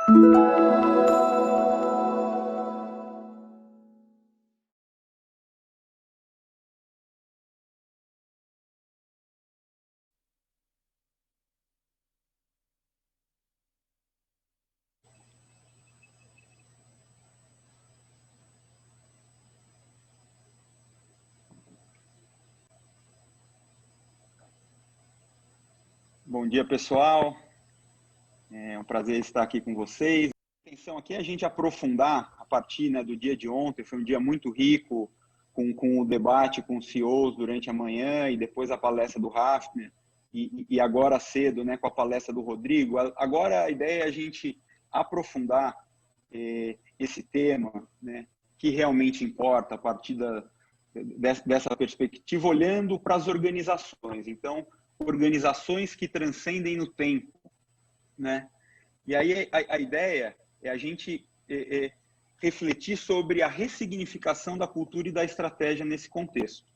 Bom dia, pessoal. É um prazer estar aqui com vocês. A intenção aqui é a gente aprofundar a partir, né, do dia de ontem. Foi um dia muito rico com o debate com os CEOs durante a manhã e depois a palestra do Hafner e agora cedo, né, com a palestra do Rodrigo. Agora a ideia é a gente aprofundar esse tema, né, que realmente importa a partir dessa perspectiva, olhando para as organizações. Então, organizações que transcendem no tempo, né? E aí a ideia é a gente refletir sobre a ressignificação da cultura e da estratégia nesse contexto.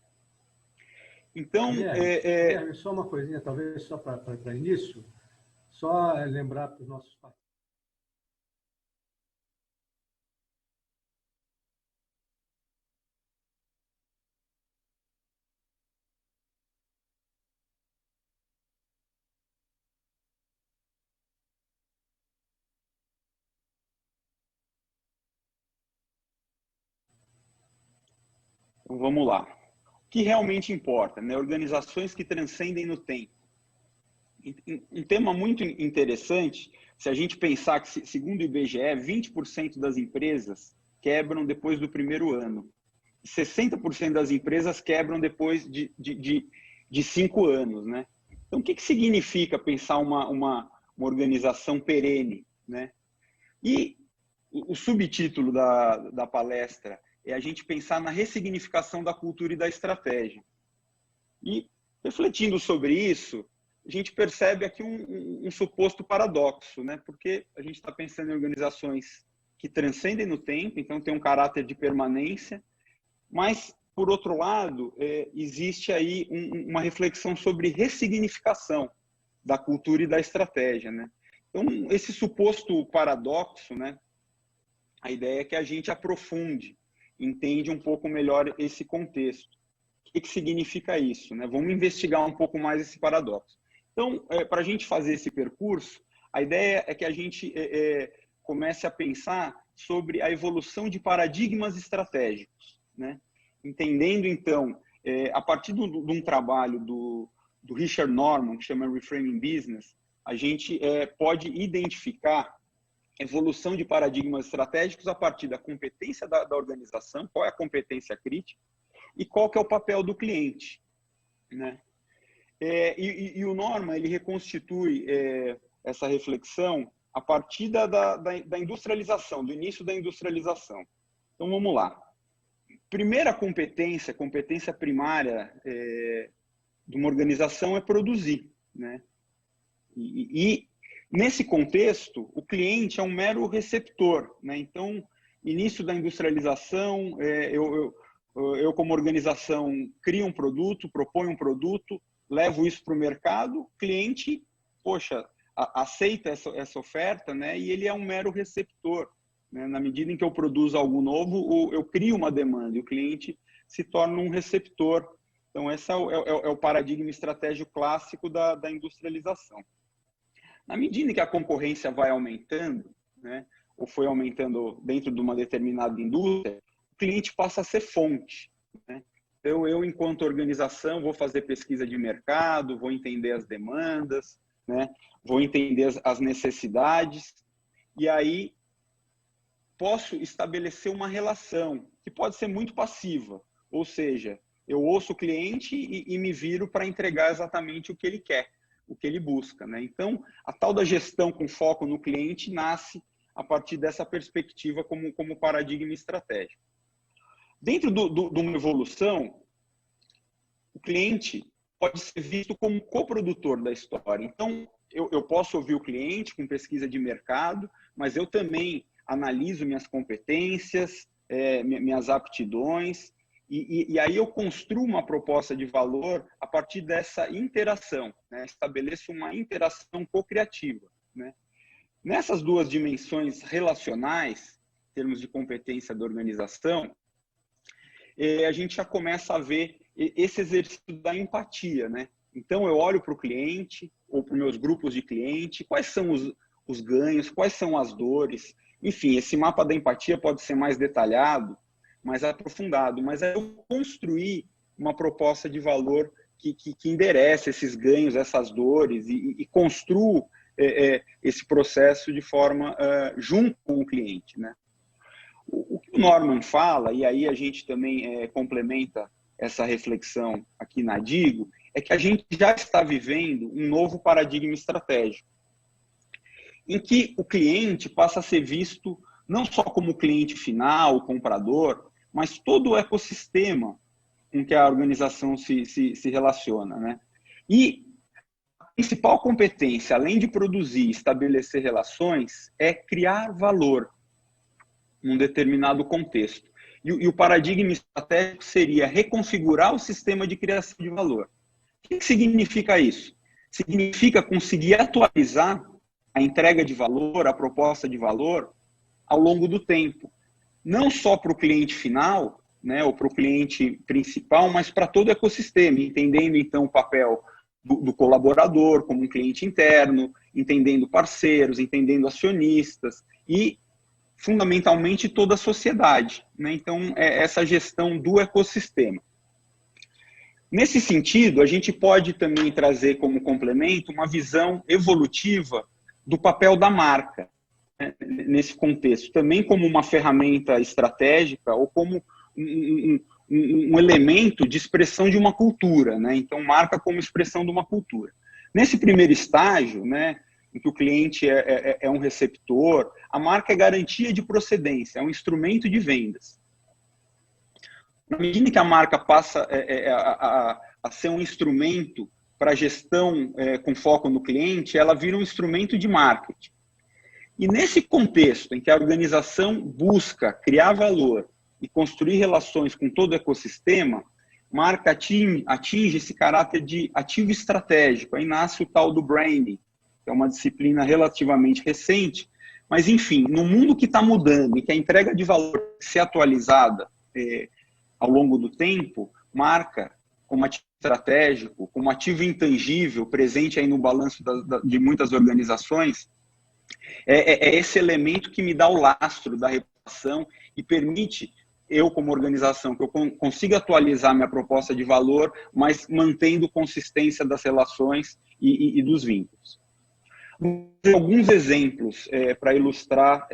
Então, Guilherme, só uma coisinha, talvez só para início, só lembrar para os nossos participantes. Então, vamos lá. O que realmente importa, né? Organizações que transcendem no tempo. Um tema muito interessante, se a gente pensar que, segundo o IBGE, 20% das empresas quebram depois do primeiro ano. 60% das empresas quebram depois de 5 anos, né? Então, o que significa pensar uma organização perene, né? E o subtítulo da palestra é a gente pensar na ressignificação da cultura e da estratégia. E, refletindo sobre isso, a gente percebe aqui um suposto paradoxo, né? Porque a gente está pensando em organizações que transcendem no tempo, então tem um caráter de permanência, mas, por outro lado, existe aí uma reflexão sobre ressignificação da cultura e da estratégia, né? Então, esse suposto paradoxo, né? A ideia é que a gente aprofunde, entende um pouco melhor esse contexto. O que significa isso, né? Vamos investigar um pouco mais esse paradoxo. Então, para a gente fazer esse percurso, a ideia é que a gente comece a pensar sobre a evolução de paradigmas estratégicos, né? Entendendo, então, a partir de um trabalho do Richard Norman, que chama Reframing Business, a gente pode identificar evolução de paradigmas estratégicos a partir da competência da organização, qual é a competência crítica e qual que é o papel do cliente, né? E o Norman, ele reconstitui essa reflexão a partir da industrialização, do início da industrialização. Então, vamos lá. Primeira competência primária de uma organização é produzir, né? E nesse contexto, o cliente é um mero receptor, né? Então, início da industrialização, eu como organização crio um produto, proponho um produto, levo isso para o mercado, o cliente, poxa, aceita essa oferta, né? E ele é um mero receptor, né? Na medida em que eu produzo algo novo, eu crio uma demanda e o cliente se torna um receptor. Então, esse é o paradigma estratégico clássico da industrialização. Na medida em que a concorrência vai aumentando, né, ou foi aumentando dentro de uma determinada indústria, o cliente passa a ser fonte, né? Então, eu, enquanto organização, vou fazer pesquisa de mercado, vou entender as demandas, né, vou entender as necessidades, e aí posso estabelecer uma relação que pode ser muito passiva, ou seja, eu ouço o cliente e me viro para entregar exatamente o que ele quer, o que ele busca, né? Então, a tal da gestão com foco no cliente nasce a partir dessa perspectiva como paradigma estratégico. Dentro de uma evolução, o cliente pode ser visto como coprodutor da história. Então, eu posso ouvir o cliente com pesquisa de mercado, mas eu também analiso minhas competências, minhas aptidões, e aí eu construo uma proposta de valor a partir dessa interação, né? Estabeleço uma interação co-criativa, né? Nessas duas dimensões relacionais, em termos de competência da organização, a gente já começa a ver esse exercício da empatia, né? Então, eu olho para o cliente ou para os meus grupos de cliente, quais são os ganhos, quais são as dores. Enfim, esse mapa da empatia pode ser mais detalhado, mais aprofundado, mas é eu construir uma proposta de valor que endereça esses ganhos, essas dores e construa esse processo de forma junto com o cliente, né? O que o Norman fala, e aí a gente também complementa essa reflexão aqui na Digo, é que a gente já está vivendo um novo paradigma estratégico, em que o cliente passa a ser visto não só como cliente final, o comprador, mas todo o ecossistema com que a organização se relaciona, né? E a principal competência, além de produzir e estabelecer relações, é criar valor num determinado contexto. E o paradigma estratégico seria reconfigurar o sistema de criação de valor. O que significa isso? Significa conseguir atualizar a entrega de valor, a proposta de valor, ao longo do tempo. Não só para o cliente final, né, ou para o cliente principal, mas para todo o ecossistema, entendendo então o papel do colaborador como um cliente interno, entendendo parceiros, entendendo acionistas e, fundamentalmente, toda a sociedade, né? Então, é essa gestão do ecossistema. Nesse sentido, a gente pode também trazer como complemento uma visão evolutiva do papel da marca, né, nesse contexto, também como uma ferramenta estratégica ou como um elemento de expressão de uma cultura, né? Então, marca como expressão de uma cultura. Nesse primeiro estágio, né, em que o cliente é um receptor, a marca é garantia de procedência, é um instrumento de vendas. Na medida que a marca passa a ser um instrumento para gestão com foco no cliente, ela vira um instrumento de marketing. E nesse contexto em que a organização busca criar valor e construir relações com todo o ecossistema, marca atinge esse caráter de ativo estratégico. Aí nasce o tal do branding, que é uma disciplina relativamente recente, mas, enfim, no mundo que está mudando e que a entrega de valor tem que ser atualizada ao longo do tempo, marca como ativo estratégico, como ativo intangível, presente aí no balanço de muitas organizações, é esse elemento que me dá o lastro da reputação e permite eu, como organização, que eu consiga atualizar minha proposta de valor, mas mantendo consistência das relações e dos vínculos. Alguns exemplos para ilustrar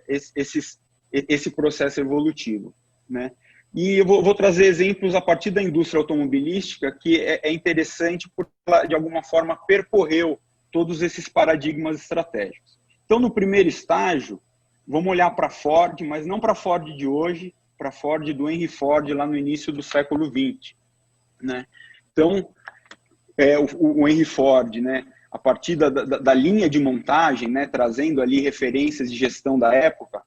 esse processo evolutivo, né? E eu vou trazer exemplos a partir da indústria automobilística, que é interessante porque ela, de alguma forma, percorreu todos esses paradigmas estratégicos. Então, no primeiro estágio, vamos olhar para a Ford, mas não para a Ford de hoje, para a Ford do Henry Ford, lá no início do século XX, né? Então, o Henry Ford, né, a partir da linha de montagem, né, trazendo ali referências de gestão da época,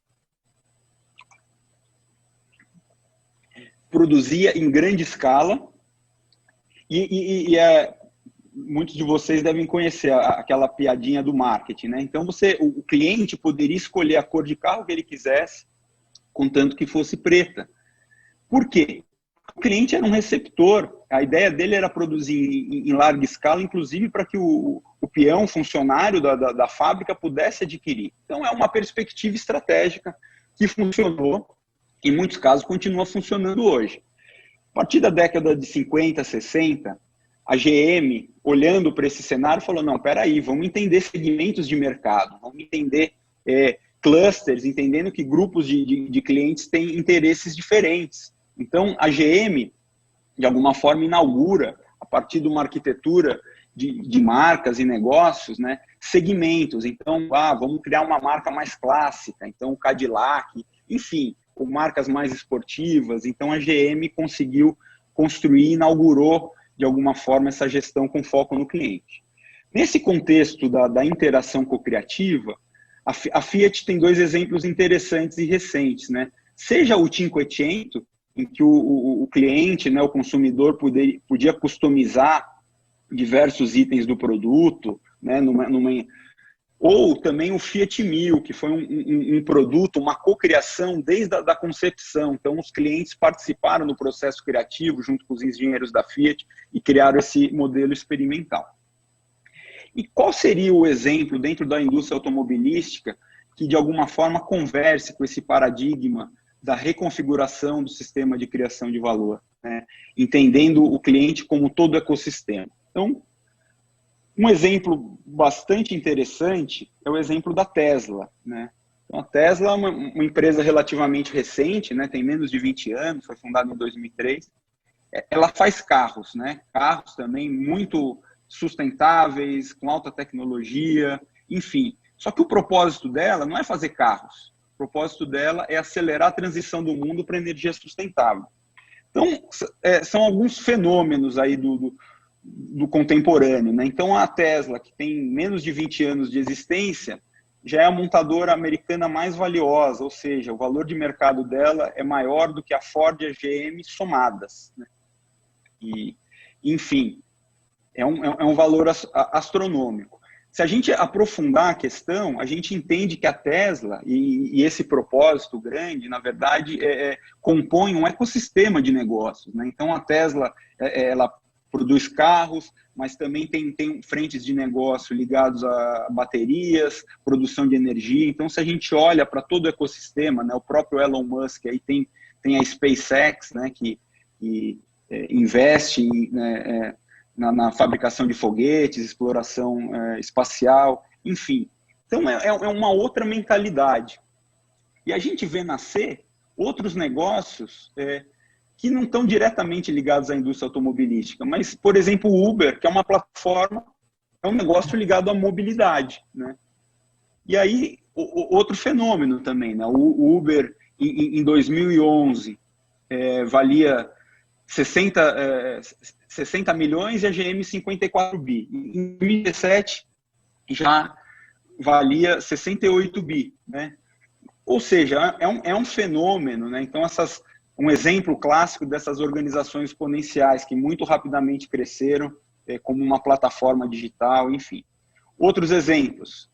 produzia em grande escala e muitos de vocês devem conhecer aquela piadinha do marketing, né? Então, o cliente poderia escolher a cor de carro que ele quisesse, contanto que fosse preta. Por quê? O cliente era um receptor, a ideia dele era produzir em larga escala, inclusive para que o peão, funcionário da fábrica, pudesse adquirir. Então, é uma perspectiva estratégica que funcionou, em muitos casos continua funcionando hoje. A partir da década de 50, 60, a GM, olhando para esse cenário, falou, não, peraí, vamos entender segmentos de mercado, vamos entender clusters, entendendo que grupos de clientes têm interesses diferentes. Então, a GM, de alguma forma, inaugura, a partir de uma arquitetura de marcas e negócios, né, segmentos. Então, vamos criar uma marca mais clássica, então o Cadillac, enfim, com marcas mais esportivas. Então, a GM conseguiu construir, inaugurou, de alguma forma, essa gestão com foco no cliente. Nesse contexto da interação cocriativa, a Fiat tem dois exemplos interessantes e recentes, né? Seja o Cinquecento, em que o cliente, né, o consumidor, podia customizar diversos itens do produto, né, Ou também o Fiat 1000, que foi um produto, uma cocriação desde a da concepção. Então, os clientes participaram do processo criativo junto com os engenheiros da Fiat e criaram esse modelo experimental. E qual seria o exemplo dentro da indústria automobilística que, de alguma forma, converse com esse paradigma da reconfiguração do sistema de criação de valor, né? Entendendo o cliente como todo ecossistema? Então, um exemplo bastante interessante é o exemplo da Tesla, né? Então, a Tesla é uma empresa relativamente recente, né? Tem menos de 20 anos, foi fundada em 2003. Ela faz carros, né? Carros também muito sustentáveis, com alta tecnologia, enfim. Só que o propósito dela não é fazer carros. O propósito dela é acelerar a transição do mundo para energia sustentável. Então, são alguns fenômenos aí do contemporâneo, né? Então, a Tesla, que tem menos de 20 anos de existência, já é a montadora americana mais valiosa, ou seja, o valor de mercado dela é maior do que a Ford e a GM somadas, né? E, enfim, é um valor astronômico. Se a gente aprofundar a questão, a gente entende que a Tesla e esse propósito grande, na verdade, compõe um ecossistema de negócios, né? Então, a Tesla, ela produz carros, mas também tem frentes de negócio ligados a baterias, produção de energia. Então, se a gente olha para todo o ecossistema, né, o próprio Elon Musk aí tem a SpaceX, né, que investe na fabricação de foguetes, exploração espacial, enfim. Então, é uma outra mentalidade. E a gente vê nascer outros negócios que não estão diretamente ligados à indústria automobilística, mas, por exemplo, o Uber, que é uma plataforma, é um negócio ligado à mobilidade, né? E aí, outro fenômeno também, né? O Uber, em 2011, valia 60 milhões e a GM 54 bi. Em 2017, já valia 68 bi, né? Ou seja, é um fenômeno, né? Então, um exemplo clássico dessas organizações exponenciais que muito rapidamente cresceram como uma plataforma digital, enfim. Outros exemplos,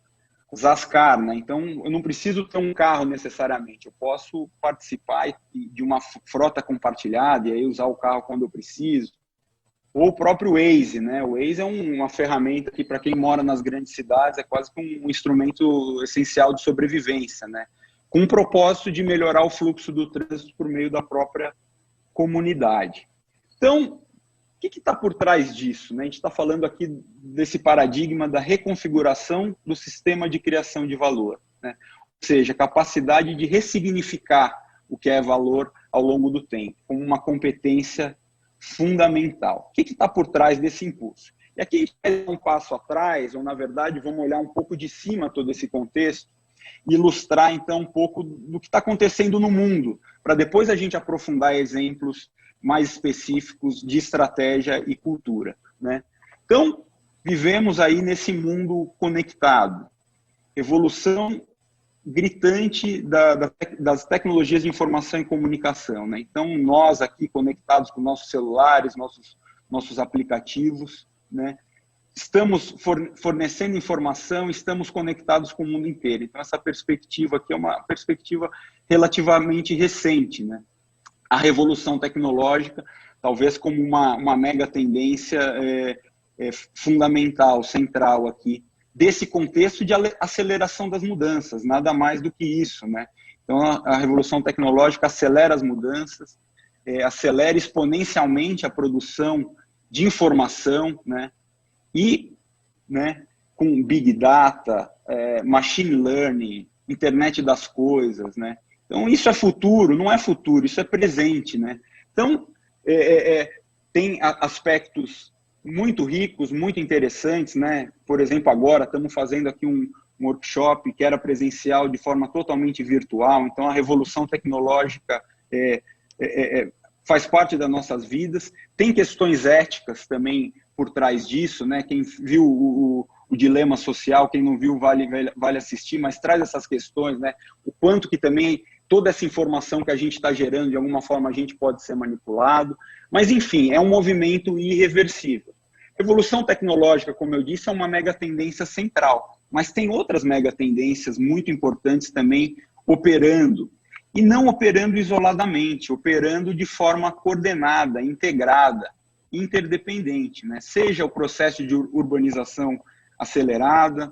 Zascar, né? Então, eu não preciso ter um carro necessariamente, eu posso participar de uma frota compartilhada e aí usar o carro quando eu preciso. Ou o próprio Waze, né? O Waze é uma ferramenta que, para quem mora nas grandes cidades, é quase que um instrumento essencial de sobrevivência, né? Com o propósito de melhorar o fluxo do trânsito por meio da própria comunidade. Então, o que está por trás disso, né? A gente está falando aqui desse paradigma da reconfiguração do sistema de criação de valor, né? Ou seja, a capacidade de ressignificar o que é valor ao longo do tempo, como uma competência fundamental. O que está por trás desse impulso? E aqui a gente vai dar um passo atrás, ou na verdade vamos olhar um pouco de cima todo esse contexto, ilustrar então um pouco do que está acontecendo no mundo, para depois a gente aprofundar exemplos mais específicos de estratégia e cultura, né? Então, vivemos aí nesse mundo conectado, evolução gritante das tecnologias de informação e comunicação, né? Então, nós aqui conectados com nossos celulares, nossos aplicativos, né? Estamos fornecendo informação, estamos conectados com o mundo inteiro. Então, essa perspectiva aqui é uma perspectiva relativamente recente, né? A revolução tecnológica, talvez como uma mega tendência fundamental, central aqui, desse contexto de aceleração das mudanças, nada mais do que isso, né? Então, a revolução tecnológica acelera as mudanças, acelera exponencialmente a produção de informação, né? E, né, com Big Data, Machine Learning, Internet das Coisas, né? Então, isso é futuro, não é futuro, isso é presente, né? Então, tem aspectos muito ricos, muito interessantes, né? Por exemplo, agora estamos fazendo aqui um workshop que era presencial de forma totalmente virtual, então a revolução tecnológica faz parte das nossas vidas. Tem questões éticas também por trás disso, né? Quem viu o Dilema Social, quem não viu vale assistir, mas traz essas questões, né? O quanto que também toda essa informação que a gente está gerando, de alguma forma a gente pode ser manipulado, mas enfim, é um movimento irreversível. Revolução tecnológica, como eu disse, é uma mega tendência central, mas tem outras mega tendências muito importantes também operando, e não operando isoladamente, operando de forma coordenada, integrada, interdependente, né? Seja o processo de urbanização acelerada,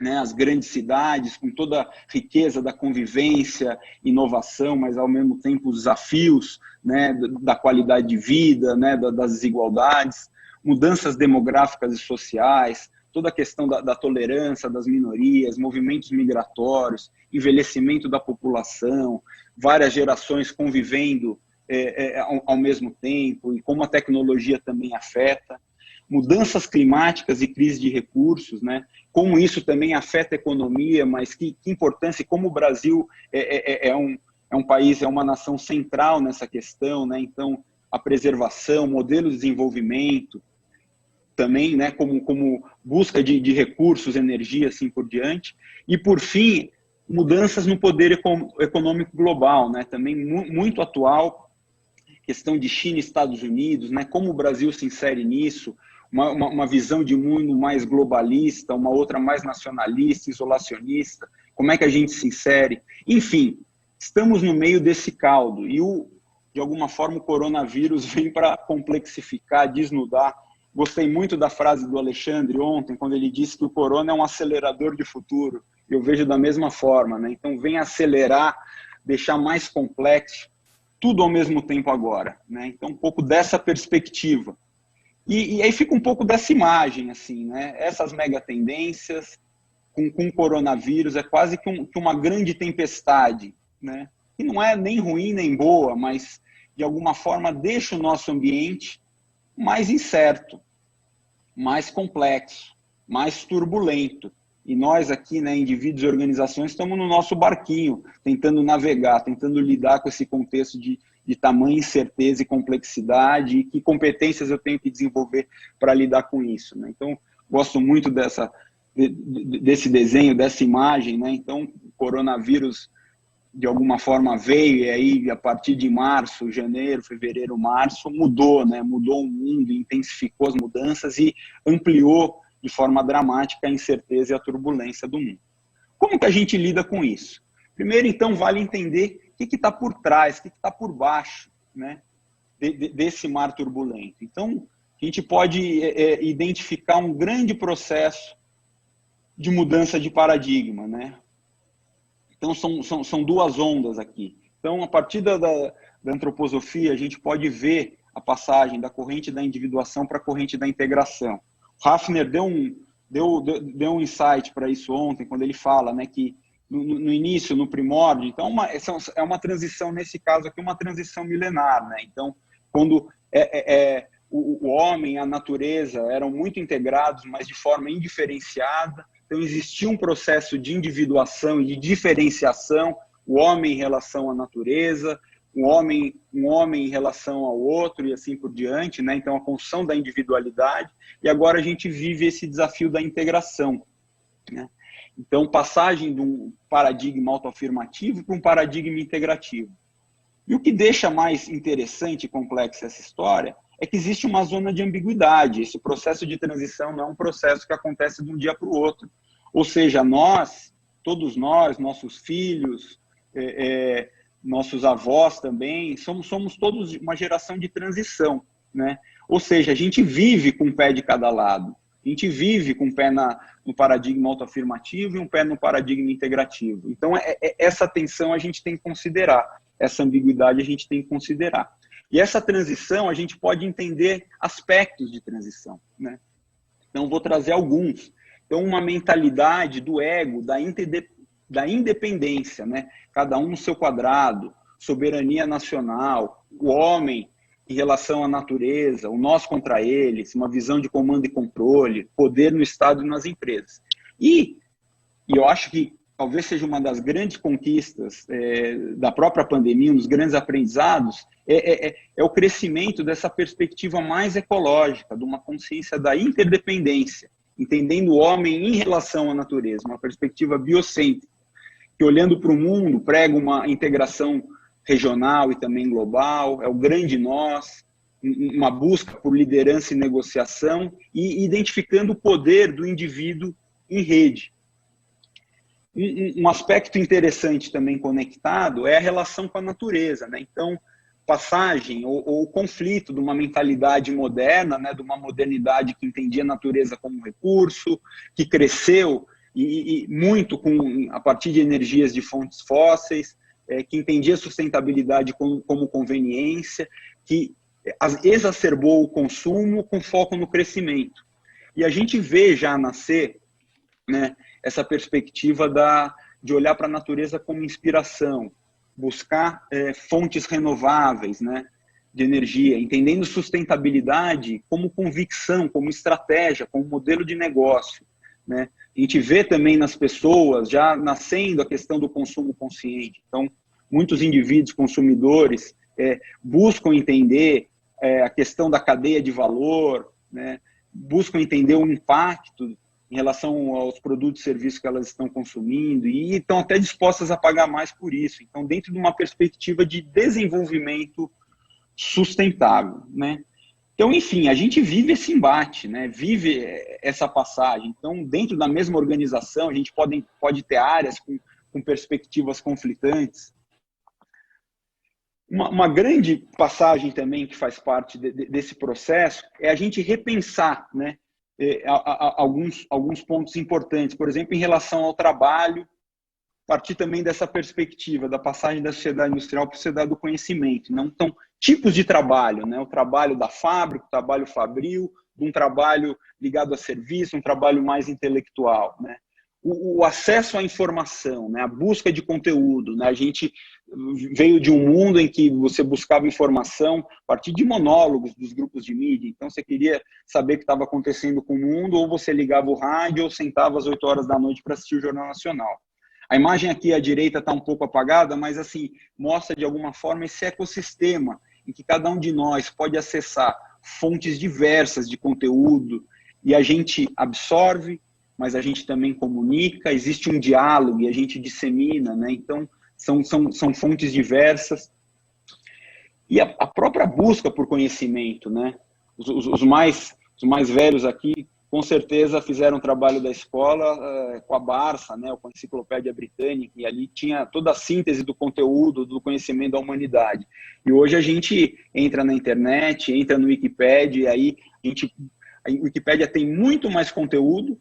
né, as grandes cidades, com toda a riqueza da convivência, inovação, mas ao mesmo tempo os desafios, né, da qualidade de vida, né, das desigualdades, mudanças demográficas e sociais, toda a questão da tolerância das minorias, movimentos migratórios, envelhecimento da população, várias gerações convivendo ao mesmo tempo, e como a tecnologia também afeta, mudanças climáticas e crise de recursos, né? Como isso também afeta a economia, mas que importância, e como o Brasil é um país, é uma nação central nessa questão, né? Então, a preservação, modelo de desenvolvimento, também, né, como busca de recursos, energia, assim por diante, e por fim, mudanças no poder econômico global, né? Também muito atual, questão de China e Estados Unidos, né? Como o Brasil se insere nisso, uma visão de mundo mais globalista, uma outra mais nacionalista, isolacionista, como é que a gente se insere? Enfim, estamos no meio desse caldo e, de alguma forma, o coronavírus vem para complexificar, desnudar. Gostei muito da frase do Alexandre ontem, quando ele disse que o corona é um acelerador de futuro. Eu vejo da mesma forma, né? Então, vem acelerar, deixar mais complexo, tudo ao mesmo tempo agora, né? Então, um pouco dessa perspectiva. E aí fica um pouco dessa imagem, assim, né? Essas mega tendências com o coronavírus é quase que uma grande tempestade, né? E não é nem ruim nem boa, mas de alguma forma deixa o nosso ambiente mais incerto, mais complexo, mais turbulento. E nós aqui, né, indivíduos e organizações, estamos no nosso barquinho, tentando navegar, tentando lidar com esse contexto de tamanha incerteza e complexidade, e que competências eu tenho que desenvolver para lidar com isso, né? Então, gosto muito desse desenho, dessa imagem, né? Então, o coronavírus, de alguma forma, veio, e aí, a partir de março, janeiro, fevereiro, março, mudou, né? Mudou o mundo, intensificou as mudanças e ampliou de forma dramática a incerteza e a turbulência do mundo. Como que a gente lida com isso? Primeiro, então, vale entender o que está por trás, o que está por baixo, né, desse mar turbulento. Então, a gente pode identificar um grande processo de mudança de paradigma, né? Então, são duas ondas aqui. Então, a partir da antroposofia, a gente pode ver a passagem da corrente da individuação para a corrente da integração. Hafner deu um insight para isso ontem, quando ele fala, né, que no início, no primórdio, então é uma transição, nesse caso aqui, uma transição milenar, né? Então, quando o homem e a natureza eram muito integrados, mas de forma indiferenciada, então existia um processo de individuação e de diferenciação, o homem em relação à natureza, um homem em relação ao outro e assim por diante, né? Então, a construção da individualidade, e agora a gente vive esse desafio da integração, né? Então, passagem de um paradigma autoafirmativo para um paradigma integrativo. E o que deixa mais interessante e complexa essa história é que existe uma zona de ambiguidade. Esse processo de transição não é um processo que acontece de um dia para o outro. Ou seja, todos nós, nossos filhos, nossos avós também, somos todos uma geração de transição, né? Ou seja, a gente vive com um pé de cada lado. A gente vive com um pé no paradigma autoafirmativo e um pé no paradigma integrativo. Então, essa tensão a gente tem que considerar, essa ambiguidade a gente tem que considerar. E essa transição, a gente pode entender aspectos de transição, né? Então, vou trazer alguns. Então, uma mentalidade do ego, da independência, né? Cada um no seu quadrado, soberania nacional, o homem em relação à natureza, o nós contra eles, uma visão de comando e controle, poder no Estado e nas empresas. E eu acho que talvez seja uma das grandes conquistas da própria pandemia, um dos grandes aprendizados, é o crescimento dessa perspectiva mais ecológica, de uma consciência da interdependência, entendendo o homem em relação à natureza, uma perspectiva biocêntrica, que olhando para o mundo prega uma integração regional e também global, é o grande nós, uma busca por liderança e negociação e identificando o poder do indivíduo em rede, Um aspecto interessante também conectado é a relação com a natureza, né? Então, passagem ou conflito de uma mentalidade moderna, né, de uma modernidade que entendia a natureza como recurso, que cresceu e muito a partir de energias de fontes fósseis, que entendia a sustentabilidade como conveniência, que exacerbou o consumo com foco no crescimento. E a gente vê já nascer, né, essa perspectiva de olhar para a natureza como inspiração, buscar fontes renováveis, né, de energia, entendendo sustentabilidade como convicção, como estratégia, como modelo de negócio, né? A gente vê também nas pessoas já nascendo a questão do consumo consciente. Então, muitos indivíduos consumidores buscam entender a questão da cadeia de valor, né? Buscam entender o impacto em relação aos produtos e serviços que elas estão consumindo e estão até dispostas a pagar mais por isso. Então, dentro de uma perspectiva de desenvolvimento sustentável, né? Então, enfim, a gente vive esse embate, né? Vive essa passagem. Então, dentro da mesma organização, a gente pode ter áreas com perspectivas conflitantes. Uma grande passagem também que faz parte desse processo é a gente repensar, né, alguns pontos importantes, por exemplo, em relação ao trabalho, partir também dessa perspectiva da passagem da sociedade industrial para a sociedade do conhecimento. Não? Então, tipos de trabalho, né? O trabalho da fábrica, o trabalho fabril, um trabalho ligado a serviço, um trabalho mais intelectual, né? O acesso à informação, né? A busca de conteúdo, né? A gente veio de um mundo em que você buscava informação a partir de monólogos dos grupos de mídia. Então, você queria saber o que estava acontecendo com o mundo, ou você ligava o rádio ou sentava às 8 horas da noite para assistir o Jornal Nacional. A imagem aqui à direita está um pouco apagada, mas assim mostra de alguma forma esse ecossistema em que cada um de nós pode acessar fontes diversas de conteúdo e a gente absorve, mas a gente também comunica, existe um diálogo e a gente dissemina, né? Então, são fontes diversas. E a própria busca por conhecimento, né? Os mais velhos aqui, com certeza, fizeram trabalho da escola com a Barça, né? Com a Enciclopédia Britânica, e ali tinha toda a síntese do conteúdo, do conhecimento da humanidade. E hoje a gente entra na internet, entra no Wikipedia, e aí a Wikipédia tem muito mais conteúdo,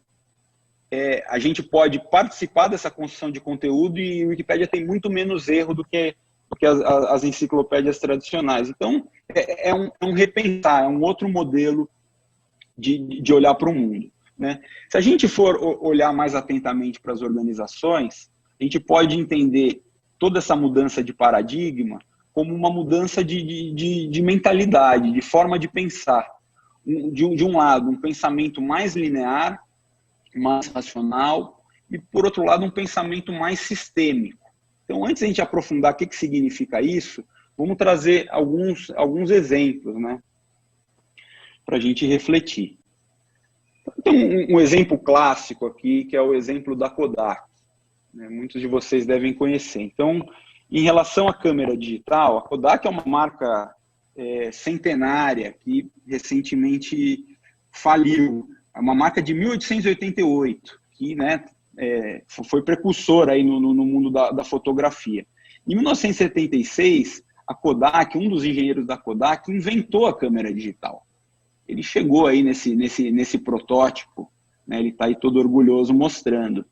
a gente pode participar dessa construção de conteúdo e a Wikipédia tem muito menos erro do que as enciclopédias tradicionais. Então, é um repensar, é um outro modelo de olhar para o mundo, né? Se a gente for olhar mais atentamente para as organizações, a gente pode entender toda essa mudança de paradigma como uma mudança de mentalidade, de forma de pensar. De um lado, um pensamento mais linear, mais racional, e, por outro lado, um pensamento mais sistêmico. Então, antes de a gente aprofundar o que significa isso, vamos trazer alguns exemplos, né, para a gente refletir. Tem um exemplo clássico aqui, que é o exemplo da Kodak, né, muitos de vocês devem conhecer. Então, em relação à câmera digital, a Kodak é uma marca centenária que recentemente faliu. É uma marca de 1888, que, né, foi precursora aí no mundo da fotografia. Em 1976, a Kodak, um dos engenheiros da Kodak, inventou a câmera digital. Ele chegou aí nesse protótipo, né, ele está aí todo orgulhoso mostrando.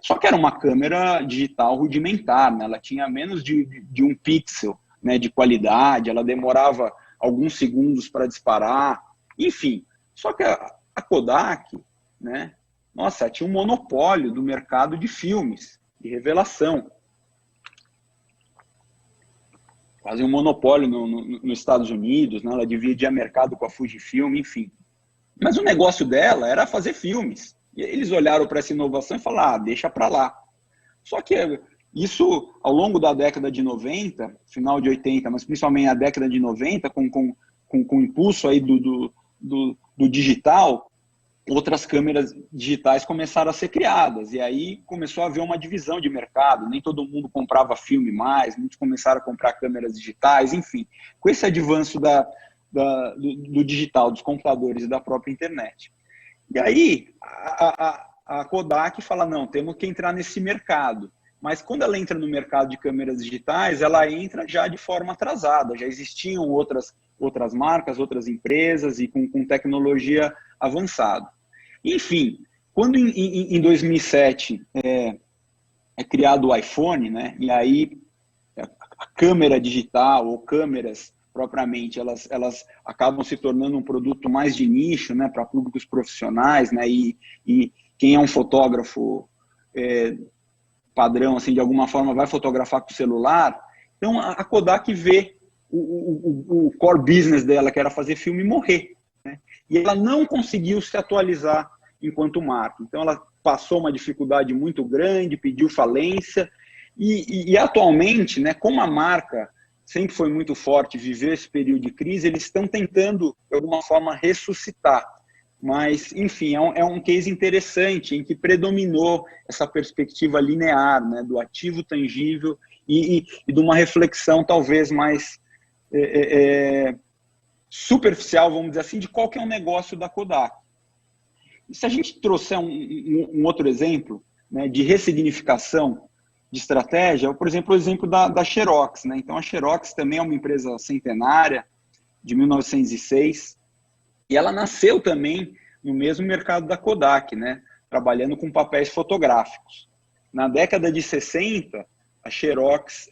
Só que era uma câmera digital rudimentar, né, ela tinha menos de 1 pixel, né, de qualidade, ela demorava alguns segundos para disparar, enfim. Só que a Kodak, né, nossa, tinha um monopólio do mercado de filmes, de revelação. Quase um monopólio nos Estados Unidos, né, ela dividia mercado com a Fujifilm, enfim. Mas o negócio dela era fazer filmes. E eles olharam para essa inovação e falaram, deixa para lá. Só que isso, ao longo da década de 90, final de 80, mas principalmente a década de 90, com o impulso aí do digital, outras câmeras digitais começaram a ser criadas. E aí começou a haver uma divisão de mercado. Nem todo mundo comprava filme mais, muitos começaram a comprar câmeras digitais, enfim. Com esse avanço do digital, dos computadores e da própria internet. E aí a Kodak fala, não, temos que entrar nesse mercado. Mas quando ela entra no mercado de câmeras digitais, ela entra já de forma atrasada. Já existiam outras marcas, outras empresas e com tecnologia avançada. Enfim, quando em 2007 é criado o iPhone, né? E aí a câmera digital ou câmeras propriamente, elas acabam se tornando um produto mais de nicho, né, para públicos profissionais, né, e quem é um fotógrafo padrão, assim, de alguma forma vai fotografar com o celular. Então a Kodak vê o core business dela, que era fazer filme, morrer, né, e ela não conseguiu se atualizar enquanto marca. Então ela passou uma dificuldade muito grande, pediu falência, e atualmente, né, como a marca sempre foi muito forte, viveu esse período de crise, eles estão tentando, de alguma forma, ressuscitar. Mas, enfim, é um case interessante, em que predominou essa perspectiva linear, né, do ativo tangível e de uma reflexão talvez mais superficial, vamos dizer assim, de qual que é o negócio da Kodak. E se a gente trouxer um outro exemplo, né, de ressignificação de estratégia, por exemplo, o exemplo da Xerox, né? Então, a Xerox também é uma empresa centenária, de 1906, e ela nasceu também no mesmo mercado da Kodak, né? Trabalhando com papéis fotográficos. Na década de 60, a Xerox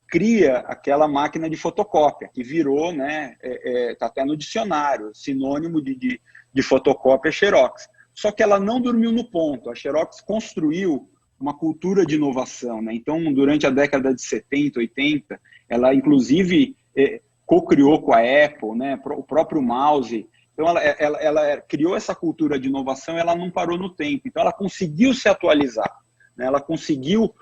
cria aquela máquina de fotocópia, que virou, né, tá até no dicionário, sinônimo de fotocópia Xerox. Só que ela não dormiu no ponto. A Xerox construiu uma cultura de inovação, né? Então, durante a década de 70, 80, ela, inclusive, co-criou com a Apple, né? O próprio mouse. Então, ela criou essa cultura de inovação e ela não parou no tempo. Então, ela conseguiu se atualizar, né? Ela conseguiu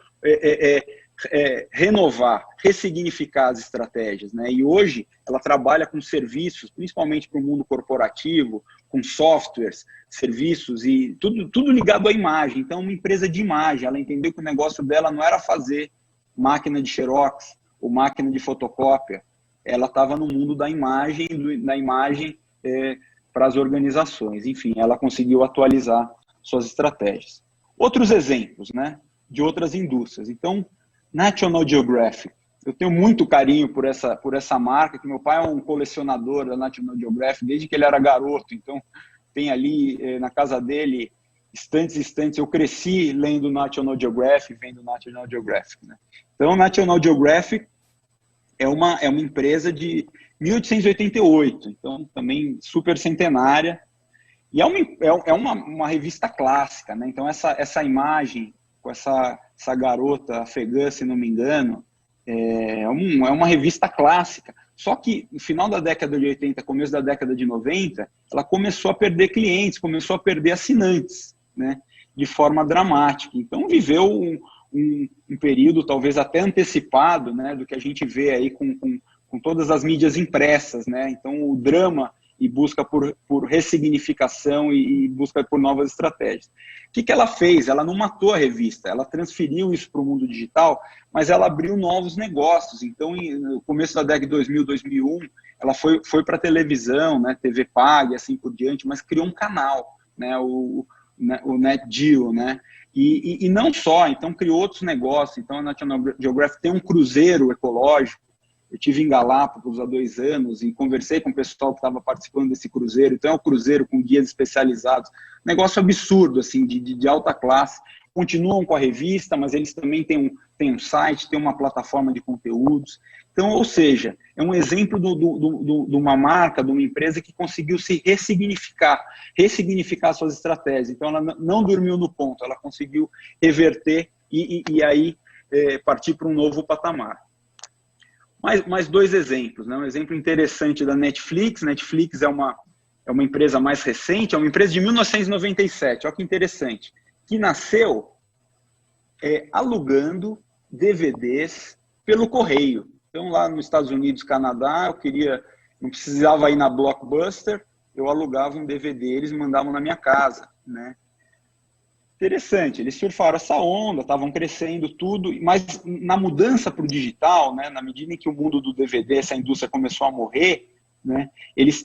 renovar, ressignificar as estratégias, né? E hoje ela trabalha com serviços, principalmente para o mundo corporativo, com softwares, serviços e tudo ligado à imagem. Então, uma empresa de imagem, ela entendeu que o negócio dela não era fazer máquina de Xerox ou máquina de fotocópia, ela estava no mundo da imagem para as organizações. Enfim, ela conseguiu atualizar suas estratégias. Outros exemplos, né, de outras indústrias. Então, National Geographic. Eu tenho muito carinho por essa marca, que meu pai é um colecionador da National Geographic desde que ele era garoto. Então, tem ali na casa dele estantes e estantes. Eu cresci lendo National Geographic, vendo National Geographic, né? Então, National Geographic é uma empresa de 1888, então também super centenária. E é uma revista clássica, né? Então, essa imagem com essa garota afegã, se não me engano, é uma revista clássica. Só que no final da década de 80, começo da década de 90, ela começou a perder clientes, começou a perder assinantes, né, de forma dramática. Então, viveu um período talvez até antecipado, né, do que a gente vê aí com todas as mídias impressas, né? Então, o drama e busca por ressignificação e busca por novas estratégias. O que ela fez? Ela não matou a revista, ela transferiu isso para o mundo digital, mas ela abriu novos negócios. Então, no começo da década de 2000, 2001, ela foi para a televisão, né, TV paga e assim por diante, mas criou um canal, né, o NetGeo, né? E não só, então criou outros negócios. Então, a National Geographic tem um cruzeiro ecológico. Eu estive em Galápagos há 2 anos e conversei com o pessoal que estava participando desse cruzeiro. Então, é um cruzeiro com guias especializados. Negócio absurdo, assim, de alta classe. Continuam com a revista, mas eles também têm um site, têm uma plataforma de conteúdos. Então, ou seja, é um exemplo de uma marca, de uma empresa que conseguiu se ressignificar suas estratégias. Então, ela não dormiu no ponto, ela conseguiu reverter e aí partir para um novo patamar. Mais 2 exemplos, né? Um exemplo interessante da Netflix. Netflix é uma empresa mais recente, é uma empresa de 1997, olha que interessante, que nasceu alugando DVDs pelo correio. Então, lá nos Estados Unidos, Canadá, não precisava ir na Blockbuster, eu alugava um DVD, eles mandavam na minha casa, né? Interessante, eles surfaram essa onda, estavam crescendo tudo, mas na mudança para o digital, né, na medida em que o mundo do DVD, essa indústria começou a morrer, né, eles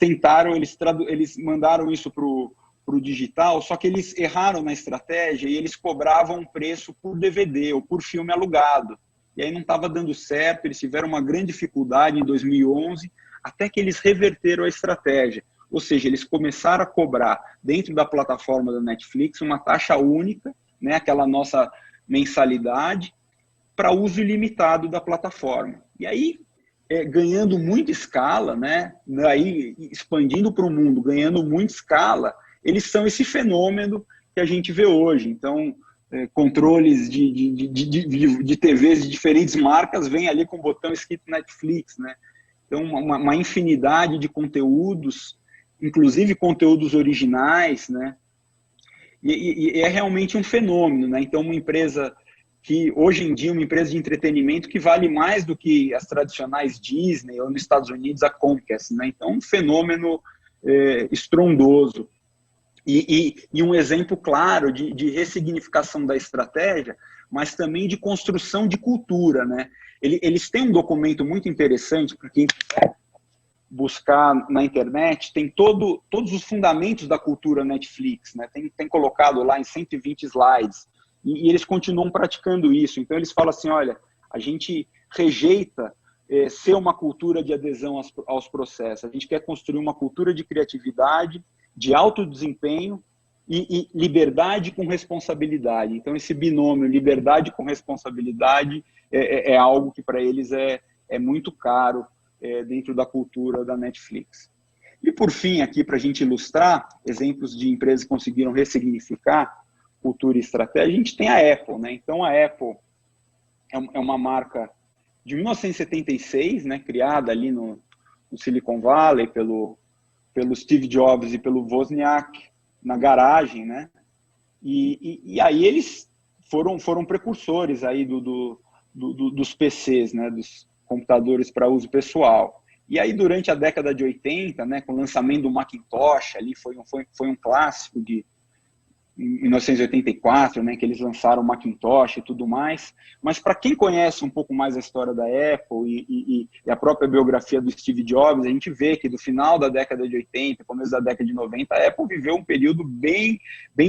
mandaram isso para o o digital, só que eles erraram na estratégia e eles cobravam um preço por DVD ou por filme alugado. E aí não estava dando certo, eles tiveram uma grande dificuldade em 2011, até que eles reverteram a estratégia. Ou seja, eles começaram a cobrar dentro da plataforma da Netflix uma taxa única, né, aquela nossa mensalidade, para uso ilimitado da plataforma. E aí, ganhando muita escala, né, aí expandindo para o mundo, ganhando muita escala, eles são esse fenômeno que a gente vê hoje. Então, controles de TVs de diferentes marcas vêm ali com o botão escrito Netflix, né? Então, uma infinidade de conteúdos, inclusive conteúdos originais, né? E é realmente um fenômeno, né? Então, uma empresa que, hoje em dia, uma empresa de entretenimento que vale mais do que as tradicionais Disney ou nos Estados Unidos a Comcast, né? Então, um fenômeno estrondoso. E um exemplo claro de ressignificação da estratégia, mas também de construção de cultura, né? Eles têm um documento muito interessante, para quem quiser buscar na internet, tem todos os fundamentos da cultura Netflix, né? Tem colocado lá em 120 slides, e eles continuam praticando isso. Então, eles falam assim, olha, a gente rejeita ser uma cultura de adesão aos processos, a gente quer construir uma cultura de criatividade, de alto desempenho e liberdade com responsabilidade. Então, esse binômio, liberdade com responsabilidade, é algo que para eles é muito caro dentro da cultura da Netflix. E, por fim, aqui, para a gente ilustrar exemplos de empresas que conseguiram ressignificar cultura e estratégia, a gente tem a Apple, né? Então, a Apple é uma marca de 1976, né, criada ali no Silicon Valley pelo Steve Jobs e pelo Wozniak na garagem, né? E aí eles foram precursores aí dos PCs, né, dos computadores para uso pessoal. E aí, durante a década de 80, né, com o lançamento do Macintosh, ali foi um clássico de 1984, né, que eles lançaram o Macintosh e tudo mais. Mas para quem conhece um pouco mais a história da Apple e a própria biografia do Steve Jobs, a gente vê que do final da década de 80, começo da década de 90, a Apple viveu um período bem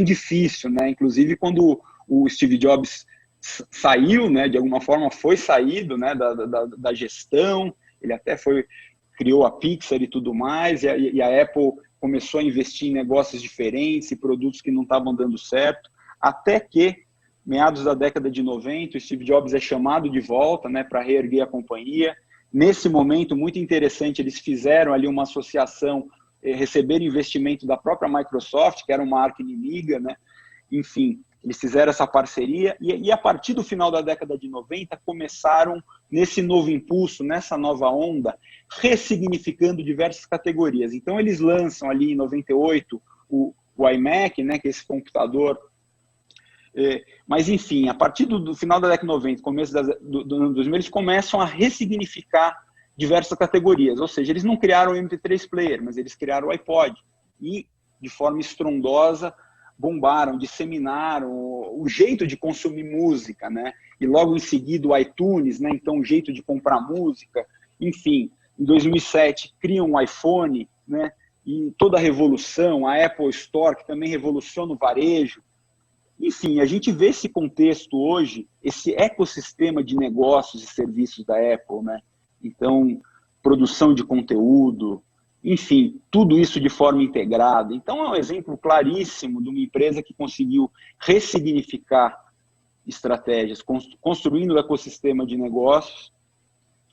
difícil, né? Inclusive quando o Steve Jobs saiu, né, de alguma forma foi saído, né, da gestão, ele até criou a Pixar e tudo mais, e a Apple começou a investir em negócios diferentes e produtos que não estavam dando certo, até que, meados da década de 90, o Steve Jobs é chamado de volta, né, para reerguer a companhia. Nesse momento, muito interessante, eles fizeram ali uma associação, receberam investimento da própria Microsoft, que era uma arca inimiga, né? Enfim, eles fizeram essa parceria e a partir do final da década de 90 começaram nesse novo impulso, nessa nova onda, ressignificando diversas categorias. Então eles lançam ali em 98 o iMac, né, que é esse computador. Mas enfim, a partir do final da década de 90, começo do ano 2000, eles começam a ressignificar diversas categorias. Ou seja, eles não criaram o MP3 player, mas eles criaram o iPod. E, de forma estrondosa, bombaram, disseminaram o jeito de consumir música, né? E logo em seguida o iTunes, né? Então o jeito de comprar música, enfim. Em 2007 criam o iPhone, né? E toda a revolução, a Apple Store, que também revoluciona o varejo. Enfim, a gente vê esse contexto hoje, esse ecossistema de negócios e serviços da Apple, né? Então, produção de conteúdo, enfim, tudo isso de forma integrada. Então, é um exemplo claríssimo de uma empresa que conseguiu ressignificar estratégias, construindo o ecossistema de negócios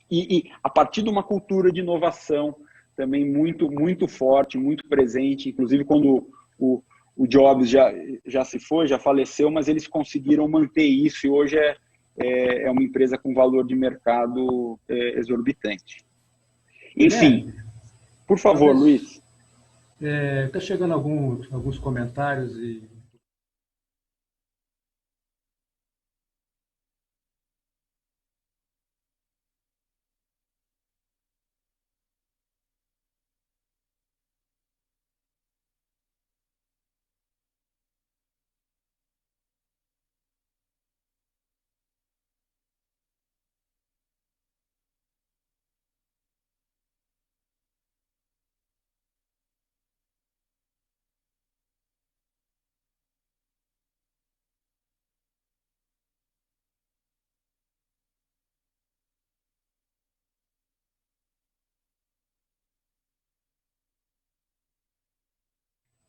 e a partir de uma cultura de inovação também muito forte, muito presente, inclusive quando o Jobs já se foi, já faleceu, mas eles conseguiram manter isso e hoje é uma empresa com valor de mercado exorbitante. Enfim, Guilherme, por favor, talvez Luiz. está chegando alguns comentários e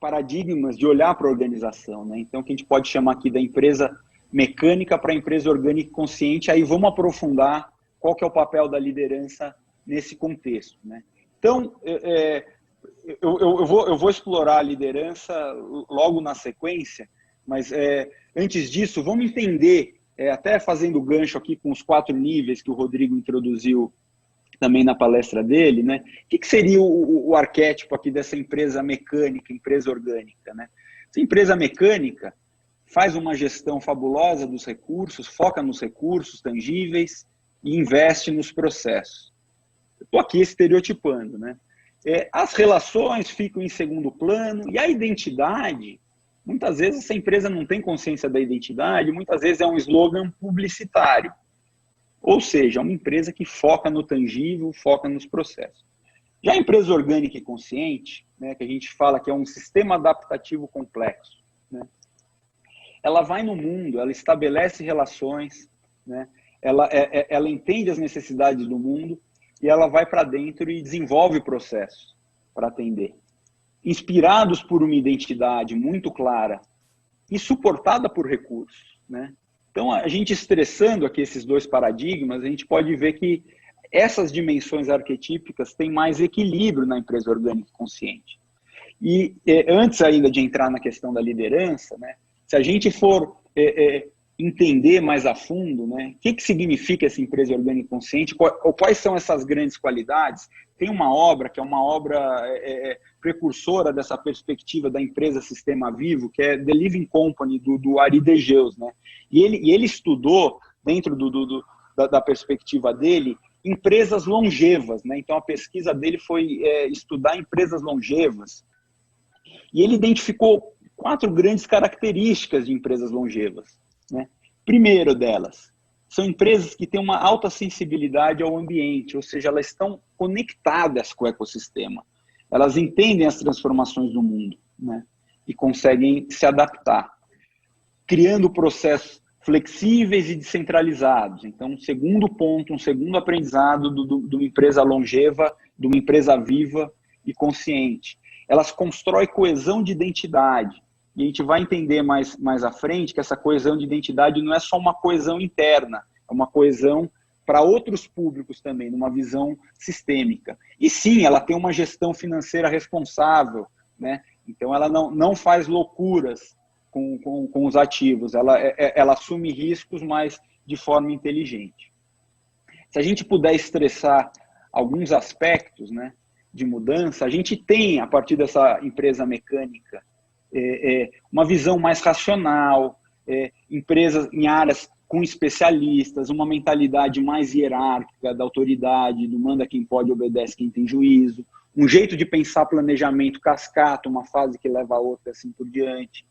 paradigmas de olhar para a organização, né? Então, que a gente pode chamar aqui da empresa mecânica para a empresa orgânica e consciente. Aí vamos aprofundar qual que é o papel da liderança nesse contexto, né? Então, eu vou explorar a liderança logo na sequência, mas antes disso, vamos entender, até fazendo gancho aqui com os 4 níveis que o Rodrigo introduziu também na palestra dele, né? O que seria o arquétipo aqui dessa empresa mecânica, empresa orgânica, né? Essa empresa mecânica faz uma gestão fabulosa dos recursos, foca nos recursos tangíveis e investe nos processos. Eu estou aqui estereotipando, né? As relações ficam em segundo plano e a identidade, muitas vezes essa empresa não tem consciência da identidade, muitas vezes é um slogan publicitário. Ou seja, é uma empresa que foca no tangível, foca nos processos. Já a empresa orgânica e consciente, né, que a gente fala que é um sistema adaptativo complexo, né, ela vai no mundo, ela estabelece relações, né, ela entende as necessidades do mundo e ela vai para dentro e desenvolve processos para atender. Inspirados por uma identidade muito clara e suportada por recursos, né? Então, a gente estressando aqui esses 2 paradigmas, a gente pode ver que essas dimensões arquetípicas têm mais equilíbrio na empresa orgânica e consciente. E antes ainda de entrar na questão da liderança, né, se a gente for entender mais a fundo, né, o que significa essa empresa orgânica e consciente, quais são essas grandes qualidades, tem uma obra que é uma obra precursora dessa perspectiva da empresa Sistema Vivo, que é The Living Company, do Ari Degeus, né? E ele estudou, dentro da perspectiva dele, empresas longevas, né? Então, a pesquisa dele foi estudar empresas longevas. E ele identificou 4 grandes características de empresas longevas, né? Primeiro delas, são empresas que têm uma alta sensibilidade ao ambiente, ou seja, elas estão conectadas com o ecossistema. Elas entendem as transformações do mundo, né? E conseguem se adaptar, criando processos flexíveis e descentralizados. Então, um segundo ponto, um segundo aprendizado de uma empresa longeva, de uma empresa viva e consciente. Elas constroem coesão de identidade. E a gente vai entender mais à frente que essa coesão de identidade não é só uma coesão interna, é uma coesão para outros públicos também, numa visão sistêmica. E sim, ela tem uma gestão financeira responsável, né? Então ela não faz loucuras com os ativos, ela assume riscos, mas de forma inteligente. Se a gente puder estressar alguns aspectos, né, de mudança, a gente tem, a partir dessa empresa mecânica, uma visão mais racional, empresas em áreas com especialistas, uma mentalidade mais hierárquica da autoridade, do manda quem pode, obedece quem tem juízo, um jeito de pensar planejamento cascata, uma fase que leva a outra, assim por diante.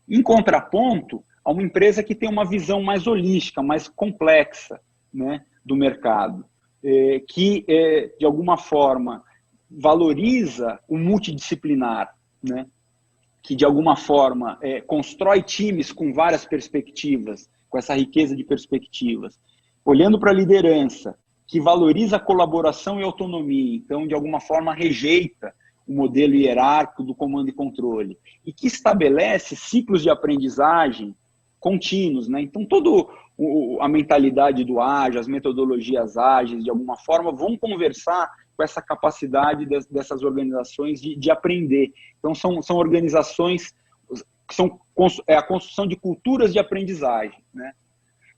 Em contraponto, a uma empresa que tem uma visão mais holística, mais complexa, né, do mercado, que, de alguma forma, valoriza o multidisciplinar, né, que, de alguma forma, constrói times com várias perspectivas, com essa riqueza de perspectivas, olhando para a liderança, que valoriza a colaboração e autonomia, então, de alguma forma, rejeita o modelo hierárquico do comando e controle, e que estabelece ciclos de aprendizagem contínuos, né? Então, toda a mentalidade do ágil, as metodologias ágeis, de alguma forma, vão conversar com essa capacidade dessas organizações de aprender. Então, são organizações que são a construção de culturas de aprendizagem, né?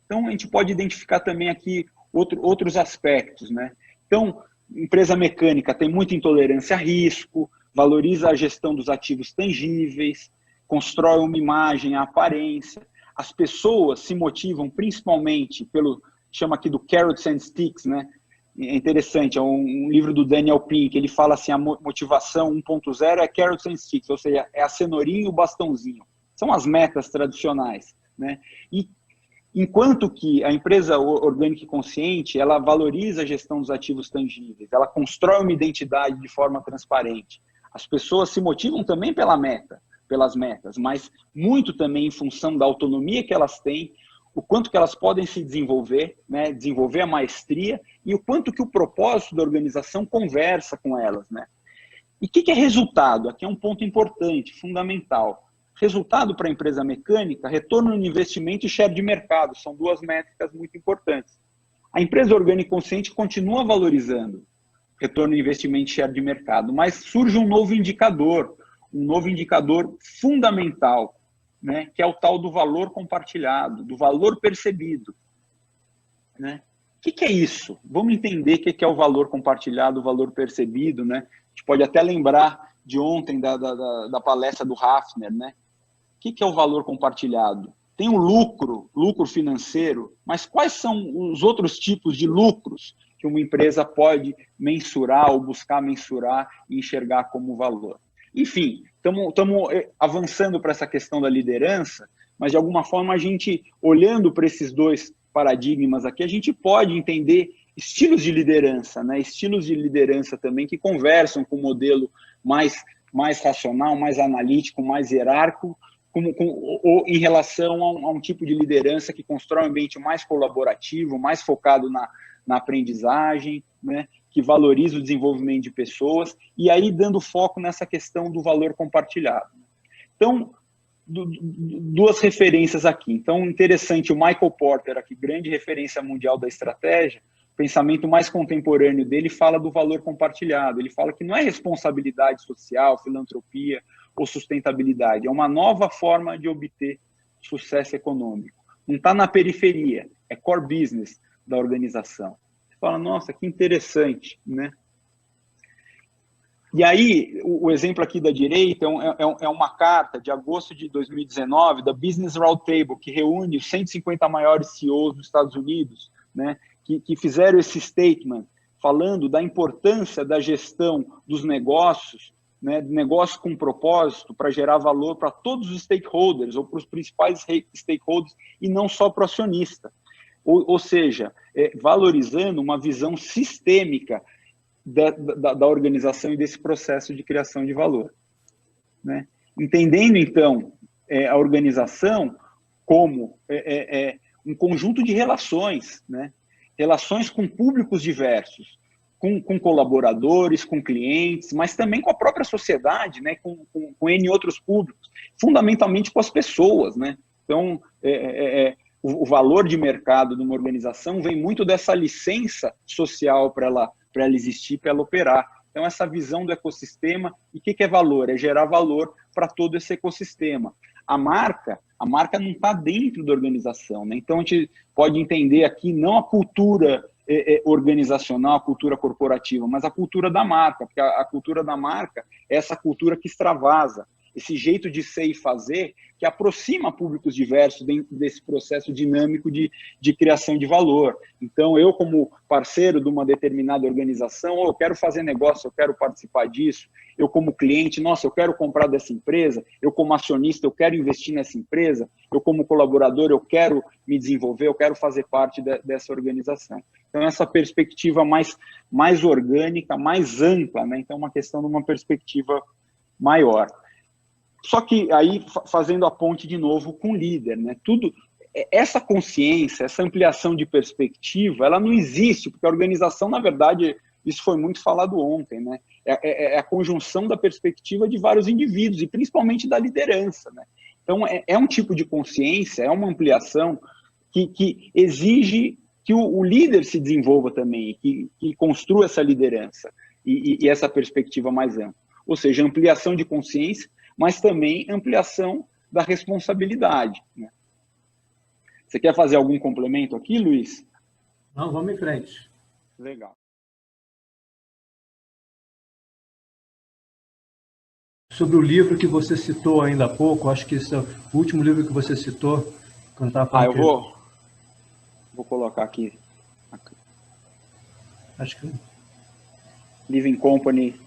Então, a gente pode identificar também aqui outros aspectos, né? Então, empresa mecânica tem muita intolerância a risco, valoriza a gestão dos ativos tangíveis, constrói uma imagem, a aparência. As pessoas se motivam principalmente chama aqui do carrots and sticks, né? É interessante, é um livro do Daniel Pink, ele fala assim, a motivação 1.0 é carrots and sticks, ou seja, é a cenourinha e o bastãozinho. São as metas tradicionais, né? E enquanto que a empresa orgânica e consciente, ela valoriza a gestão dos ativos tangíveis, ela constrói uma identidade de forma transparente. As pessoas se motivam também pelas metas, mas muito também em função da autonomia que elas têm, o quanto que elas podem se desenvolver, né, desenvolver a maestria, e o quanto que o propósito da organização conversa com elas, né? E o que é resultado? Aqui é um ponto importante, fundamental. Resultado para a empresa mecânica, retorno no investimento e share de mercado. São duas métricas muito importantes. A empresa orgânica consciente continua valorizando retorno no investimento e share de mercado, mas surge um novo indicador fundamental, né, que é o tal do valor compartilhado, do valor percebido. Né? O que é isso? Vamos entender o que é o valor compartilhado, o valor percebido. Né? A gente pode até lembrar de ontem da palestra do Hafner. Né? O que é o valor compartilhado? Tem o lucro financeiro, mas quais são os outros tipos de lucros que uma empresa pode mensurar ou buscar mensurar e enxergar como valor? Enfim, estamos avançando para essa questão da liderança, mas de alguma forma a gente, olhando para esses dois paradigmas aqui, a gente pode entender estilos de liderança, né? Estilos de liderança também que conversam com o modelo mais racional, mais analítico, mais hierárquico, ou em relação a um tipo de liderança que constrói um ambiente mais colaborativo, mais focado na aprendizagem, né? Que valoriza o desenvolvimento de pessoas, e aí dando foco nessa questão do valor compartilhado. Então, duas referências aqui. Então, interessante, o Michael Porter, aqui, grande referência mundial da estratégia, o pensamento mais contemporâneo dele fala do valor compartilhado. Ele fala que não é responsabilidade social, filantropia ou sustentabilidade, é uma nova forma de obter sucesso econômico. Não está na periferia, é core business da organização. Você fala, nossa, que interessante, né? E aí, o exemplo aqui da direita é uma carta de agosto de 2019 da Business Roundtable, que reúne os 150 maiores CEOs dos Estados Unidos, né, que fizeram esse statement falando da importância da gestão dos negócios, né, negócio com propósito para gerar valor para todos os stakeholders, ou para os principais stakeholders, e não só para o acionista. Ou seja, valorizando uma visão sistêmica da organização e desse processo de criação de valor. Né? Entendendo, então, a organização como um conjunto de relações, né? Relações com públicos diversos, com colaboradores, com clientes, mas também com a própria sociedade, né? com N outros públicos, fundamentalmente com as pessoas. Né? Então, o valor de mercado de uma organização vem muito dessa licença social para ela existir, para ela operar. Então, essa visão do ecossistema, e o que é valor? É gerar valor para todo esse ecossistema. A marca não está dentro da organização, né? Então, a gente pode entender aqui não a cultura organizacional, a cultura corporativa, mas a cultura da marca, porque a cultura da marca é essa cultura que extravasa, esse jeito de ser e fazer que aproxima públicos diversos dentro desse processo dinâmico de criação de valor. Então, eu como parceiro de uma determinada organização, eu quero fazer negócio, eu quero participar disso, eu como cliente, nossa, eu quero comprar dessa empresa, eu como acionista, eu quero investir nessa empresa, eu como colaborador, eu quero me desenvolver, eu quero fazer parte dessa organização. Então, essa perspectiva mais orgânica, mais ampla, né? Então, uma questão de uma perspectiva maior. Só que aí, fazendo a ponte de novo com o líder, né? Essa consciência, essa ampliação de perspectiva, ela não existe, porque a organização, na verdade, isso foi muito falado ontem, né? É a conjunção da perspectiva de vários indivíduos, e principalmente da liderança, né? Então, é um tipo de consciência, é uma ampliação que exige que o líder se desenvolva também, que construa essa liderança e essa perspectiva mais ampla. Ou seja, ampliação de consciência, mas também ampliação da responsabilidade. Né? Você quer fazer algum complemento aqui, Luiz? Não, vamos em frente. Legal. Sobre o livro que você citou ainda há pouco, acho que esse é o último livro que você citou, quando estava falando. Eu vou colocar aqui. Acho que... Living Company,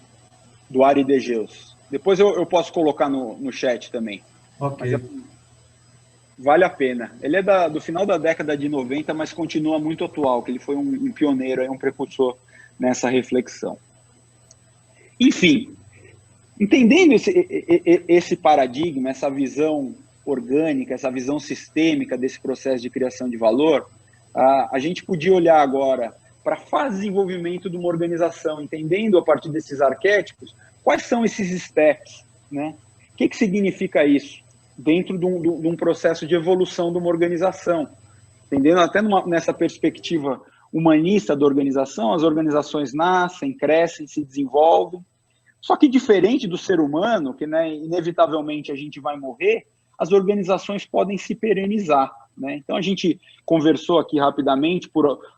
do Ari Degeus. Depois eu posso colocar no chat também. Ok. Mas vale a pena. Ele é do final da década de 90, mas continua muito atual, que ele foi um pioneiro, um precursor nessa reflexão. Enfim, entendendo esse paradigma, essa visão orgânica, essa visão sistêmica desse processo de criação de valor, a gente podia olhar agora para a fase de desenvolvimento de uma organização, entendendo a partir desses arquétipos, quais são esses steps, né? O que significa isso dentro de um processo de evolução de uma organização? Entendendo até nessa perspectiva humanista da organização, as organizações nascem, crescem, se desenvolvem, só que diferente do ser humano, que, né, inevitavelmente a gente vai morrer, as organizações podem se perenizar, né? Então a gente conversou aqui rapidamente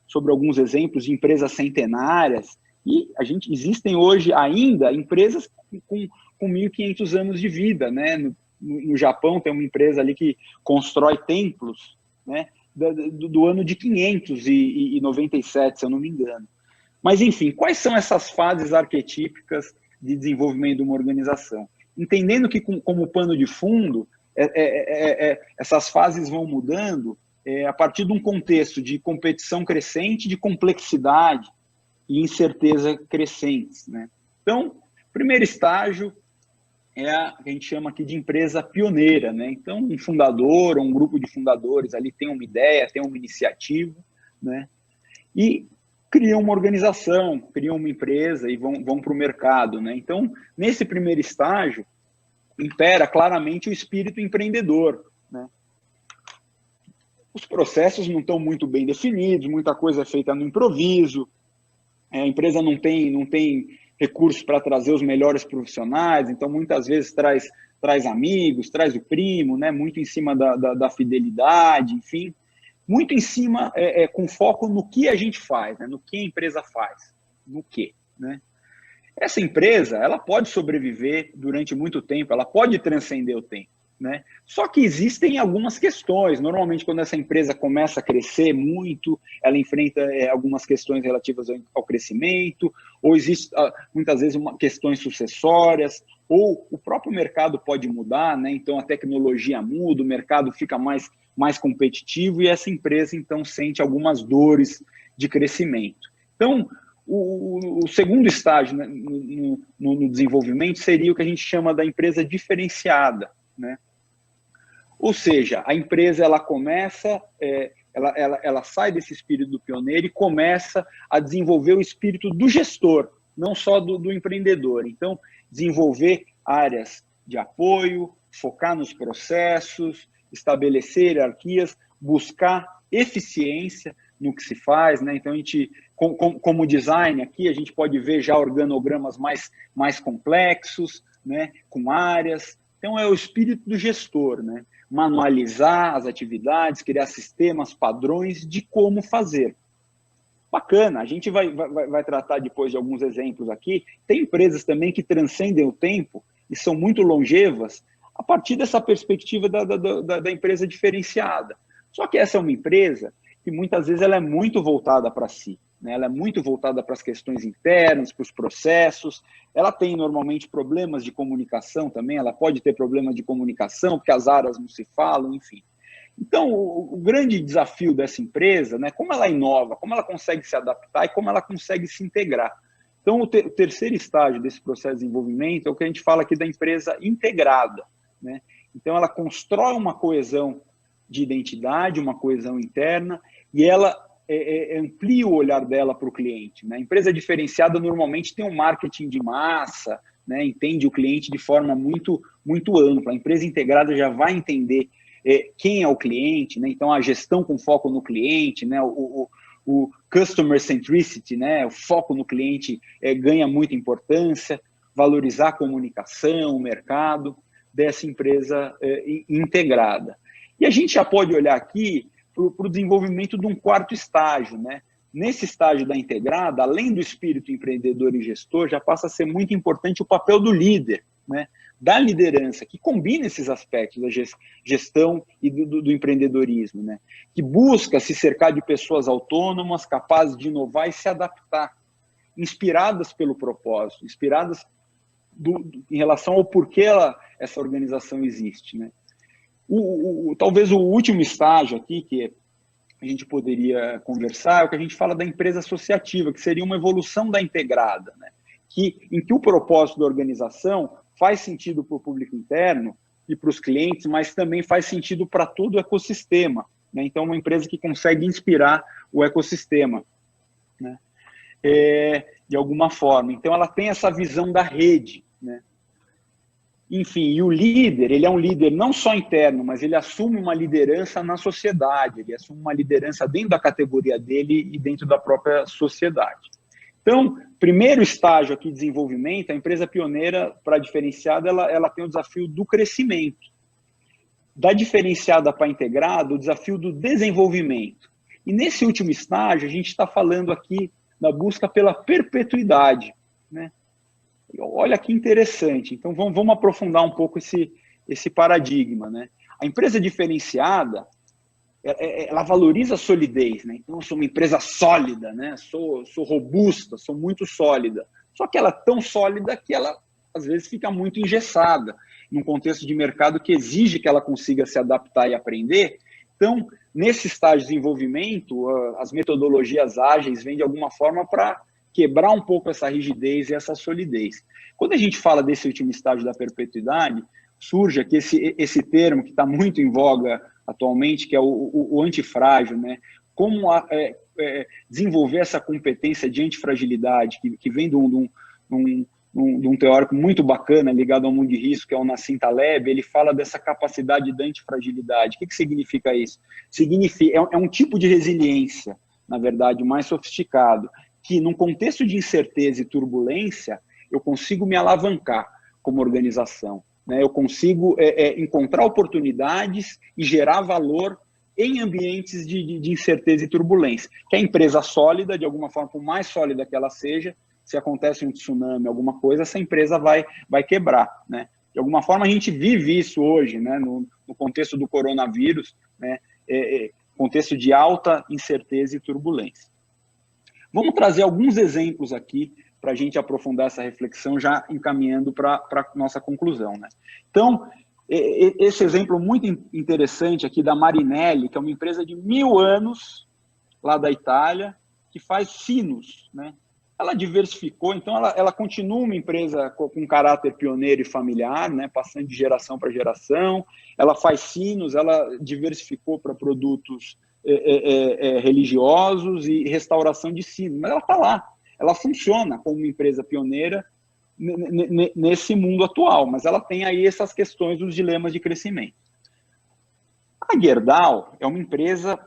sobre alguns exemplos de empresas centenárias, e existem hoje ainda empresas com 1.500 anos de vida, né? No Japão tem uma empresa ali que constrói templos, né? Do ano de 597, se eu não me engano. Mas, enfim, quais são essas fases arquetípicas de desenvolvimento de uma organização? Entendendo que, como pano de fundo, essas fases vão mudando a partir de um contexto de competição crescente, de complexidade e incerteza crescentes, né? Então, primeiro estágio é a que a gente chama aqui de empresa pioneira, né? Então, um fundador ou um grupo de fundadores ali tem uma ideia, tem uma iniciativa, né? E criam uma organização, criam uma empresa e vão para o mercado, né? Então, nesse primeiro estágio, impera claramente o espírito empreendedor, né? Os processos não estão muito bem definidos, muita coisa é feita no improviso, a empresa não tem recursos para trazer os melhores profissionais, então muitas vezes traz amigos, traz o primo, né? Muito em cima da fidelidade, enfim, muito em cima, com foco no que a gente faz, né? No que a empresa faz, no que, né? Essa empresa, ela pode sobreviver durante muito tempo, ela pode transcender o tempo, né? Só que existem algumas questões. Normalmente, quando essa empresa começa a crescer muito, ela enfrenta algumas questões relativas ao crescimento, ou existem, muitas vezes, questões sucessórias, ou o próprio mercado pode mudar, né? Então, a tecnologia muda, o mercado fica mais competitivo e essa empresa, então, sente algumas dores de crescimento. Então, o segundo estágio, né, no desenvolvimento seria o que a gente chama da empresa diferenciada, né? Ou seja, a empresa ela começa, ela sai desse espírito do pioneiro e começa a desenvolver o espírito do gestor, não só do empreendedor. Então, desenvolver áreas de apoio, focar nos processos, estabelecer hierarquias, buscar eficiência no que se faz, né? Então, a gente, como design aqui, a gente pode ver já organogramas mais complexos, né? Com áreas. Então, é o espírito do gestor, né? Manualizar as atividades, criar sistemas, padrões de como fazer. Bacana, a gente vai tratar depois de alguns exemplos aqui. Tem empresas também que transcendem o tempo e são muito longevas a partir dessa perspectiva da empresa diferenciada. Só que essa é uma empresa que muitas vezes ela é muito voltada para si, né? Ela é muito voltada para as questões internas, para os processos. Ela tem normalmente problemas de comunicação também, ela pode ter problemas de comunicação, porque as áreas não se falam, enfim. Então, o grande desafio dessa empresa, né, como ela inova, como ela consegue se adaptar e como ela consegue se integrar. Então, o terceiro estágio desse processo de desenvolvimento é o que a gente fala aqui da empresa integrada, né? Então, ela constrói uma coesão de identidade, uma coesão interna, e ela amplia o olhar dela para o cliente, né? A empresa diferenciada normalmente tem um marketing de massa, né? Entende o cliente de forma muito ampla. A empresa integrada já vai entender quem é o cliente, né? Então a gestão com foco no cliente, né? O customer centricity, né? O foco no cliente ganha muita importância, valorizar a comunicação, o mercado dessa empresa integrada. E a gente já pode olhar aqui para o desenvolvimento de um quarto estágio, né? Nesse estágio da integrada, além do espírito empreendedor e gestor, já passa a ser muito importante o papel do líder, né? Da liderança, que combina esses aspectos da gestão e do empreendedorismo, né? Que busca se cercar de pessoas autônomas, capazes de inovar e se adaptar, inspiradas pelo propósito, inspiradas em relação ao porquê essa organização existe, né? Talvez o último estágio aqui, que a gente poderia conversar, é o que a gente fala da empresa associativa, que seria uma evolução da integrada, né? Em que o propósito da organização faz sentido para o público interno e para os clientes, mas também faz sentido para todo o ecossistema, né? Então, uma empresa que consegue inspirar o ecossistema, né? de alguma forma. Então, ela tem essa visão da rede, né? Enfim, e o líder, ele é um líder não só interno, mas ele assume uma liderança na sociedade, ele assume uma liderança dentro da categoria dele e dentro da própria sociedade. Então, primeiro estágio aqui de desenvolvimento, a empresa pioneira, para diferenciada, ela tem o desafio do crescimento. Da diferenciada para integrada, o desafio do desenvolvimento. E nesse último estágio, a gente está falando aqui da busca pela perpetuidade, né? Olha que interessante. Então, vamos aprofundar um pouco esse paradigma, né? A empresa diferenciada, ela valoriza a solidez, né? Então, eu sou uma empresa sólida, né? Sou robusta, sou muito sólida. Só que ela é tão sólida que ela, às vezes, fica muito engessada num contexto de mercado que exige que ela consiga se adaptar e aprender. Então, nesse estágio de desenvolvimento, as metodologias ágeis vêm, de alguma forma, para quebrar um pouco essa rigidez e essa solidez. Quando a gente fala desse último estágio da perpetuidade, surge aqui esse termo que está muito em voga atualmente, que é o antifrágil, né? Como desenvolver essa competência de antifragilidade, que vem de um teórico muito bacana ligado ao mundo de risco, que é o Nassim Taleb. Ele fala dessa capacidade de antifragilidade. O que significa isso? Significa, é um tipo de resiliência, na verdade, mais sofisticado, que num contexto de incerteza e turbulência, eu consigo me alavancar como organização, né? Eu consigo encontrar oportunidades e gerar valor em ambientes de incerteza e turbulência. Que a empresa sólida, de alguma forma, por mais sólida que ela seja, se acontece um tsunami, alguma coisa, essa empresa vai quebrar, né? De alguma forma, a gente vive isso hoje, né? No contexto do coronavírus, né? Contexto de alta incerteza e turbulência. Vamos trazer alguns exemplos aqui para a gente aprofundar essa reflexão, já encaminhando para a nossa conclusão, né? Então, esse exemplo muito interessante aqui da Marinelli, que é uma empresa de 1000 anos, lá da Itália, que faz sinos, né? Ela diversificou, então ela continua uma empresa com caráter pioneiro e familiar, né? Passando de geração para geração. Ela faz sinos, ela diversificou para produtos religiosos e restauração de sino, mas ela está lá, ela funciona como uma empresa pioneira nesse mundo atual, mas ela tem aí essas questões dos dilemas de crescimento. A Gerdau é uma empresa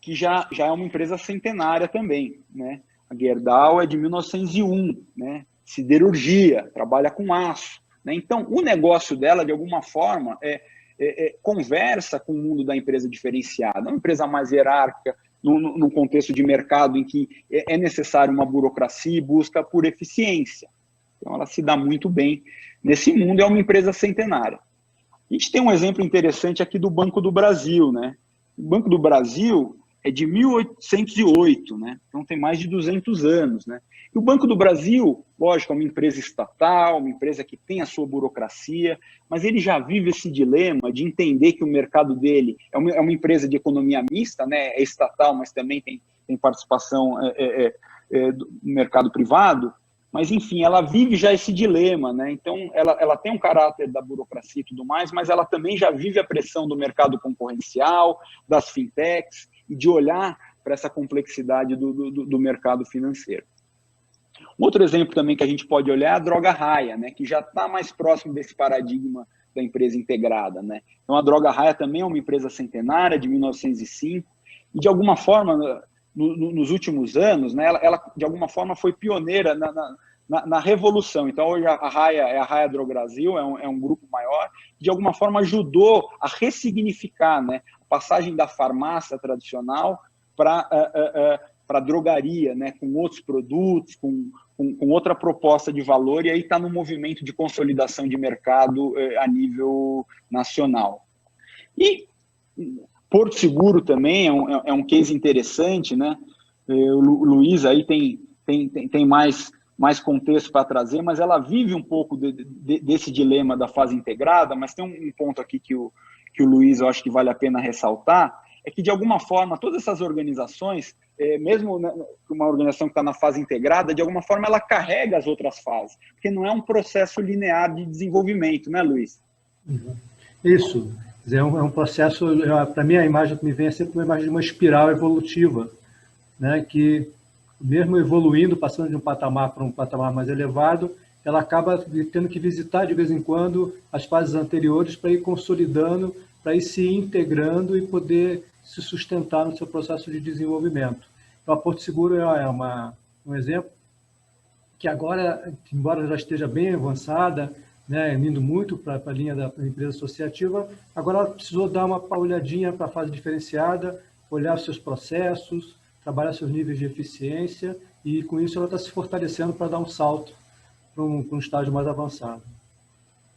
que já é uma empresa centenária também, né? A Gerdau é de 1901, né? Siderurgia, trabalha com aço, né? Então, o negócio dela, de alguma forma, conversa com o mundo da empresa diferenciada, uma empresa mais hierárquica, num contexto de mercado em que é necessário uma burocracia e busca por eficiência. Então, ela se dá muito bem nesse mundo, é uma empresa centenária. A gente tem um exemplo interessante aqui do Banco do Brasil, né? O Banco do Brasil é de 1808, né? Então tem mais de 200 anos, né? E o Banco do Brasil, lógico, é uma empresa estatal, uma empresa que tem a sua burocracia, mas ele já vive esse dilema de entender que o mercado dele é uma empresa de economia mista, né? É estatal, mas também tem participação do mercado privado. Mas, enfim, ela vive já esse dilema, né? Então, ela tem um caráter da burocracia e tudo mais, mas ela também já vive a pressão do mercado concorrencial, das fintechs, e de olhar para essa complexidade do mercado financeiro. Um outro exemplo também que a gente pode olhar é a Droga Raia, né? Que já está mais próximo desse paradigma da empresa integrada, né? Então, a Droga Raia também é uma empresa centenária, de 1905, e, de alguma forma, nos últimos anos, né, ela de alguma forma foi pioneira na revolução. Então, hoje a Raia é a Raia Drogasil, é um grupo maior, que de alguma forma ajudou a ressignificar, né, a passagem da farmácia tradicional para a drogaria, né, com outros produtos, com outra proposta de valor, e aí está no movimento de consolidação de mercado a nível nacional. E Porto Seguro também é um case interessante, né? O Luiz aí tem mais contexto para trazer, mas ela vive um pouco desse dilema da fase integrada, mas tem um ponto aqui que o Luiz, eu acho que vale a pena ressaltar, é que, de alguma forma, todas essas organizações, mesmo uma organização que está na fase integrada, de alguma forma ela carrega as outras fases, porque não é um processo linear de desenvolvimento, né, Luiz? Isso. É um processo, para mim a imagem que me vem é sempre uma imagem de uma espiral evolutiva, né? Que mesmo evoluindo, passando de um patamar para um patamar mais elevado, ela acaba tendo que visitar de vez em quando as fases anteriores para ir consolidando, para ir se integrando e poder se sustentar no seu processo de desenvolvimento. Então, a Porto Seguro é um exemplo que agora, embora já esteja bem avançada, né, indo muito para a linha da empresa associativa, agora ela precisou dar uma olhadinha para a fase diferenciada, olhar os seus processos, trabalhar seus níveis de eficiência, e com isso ela está se fortalecendo para dar um salto para um estágio mais avançado.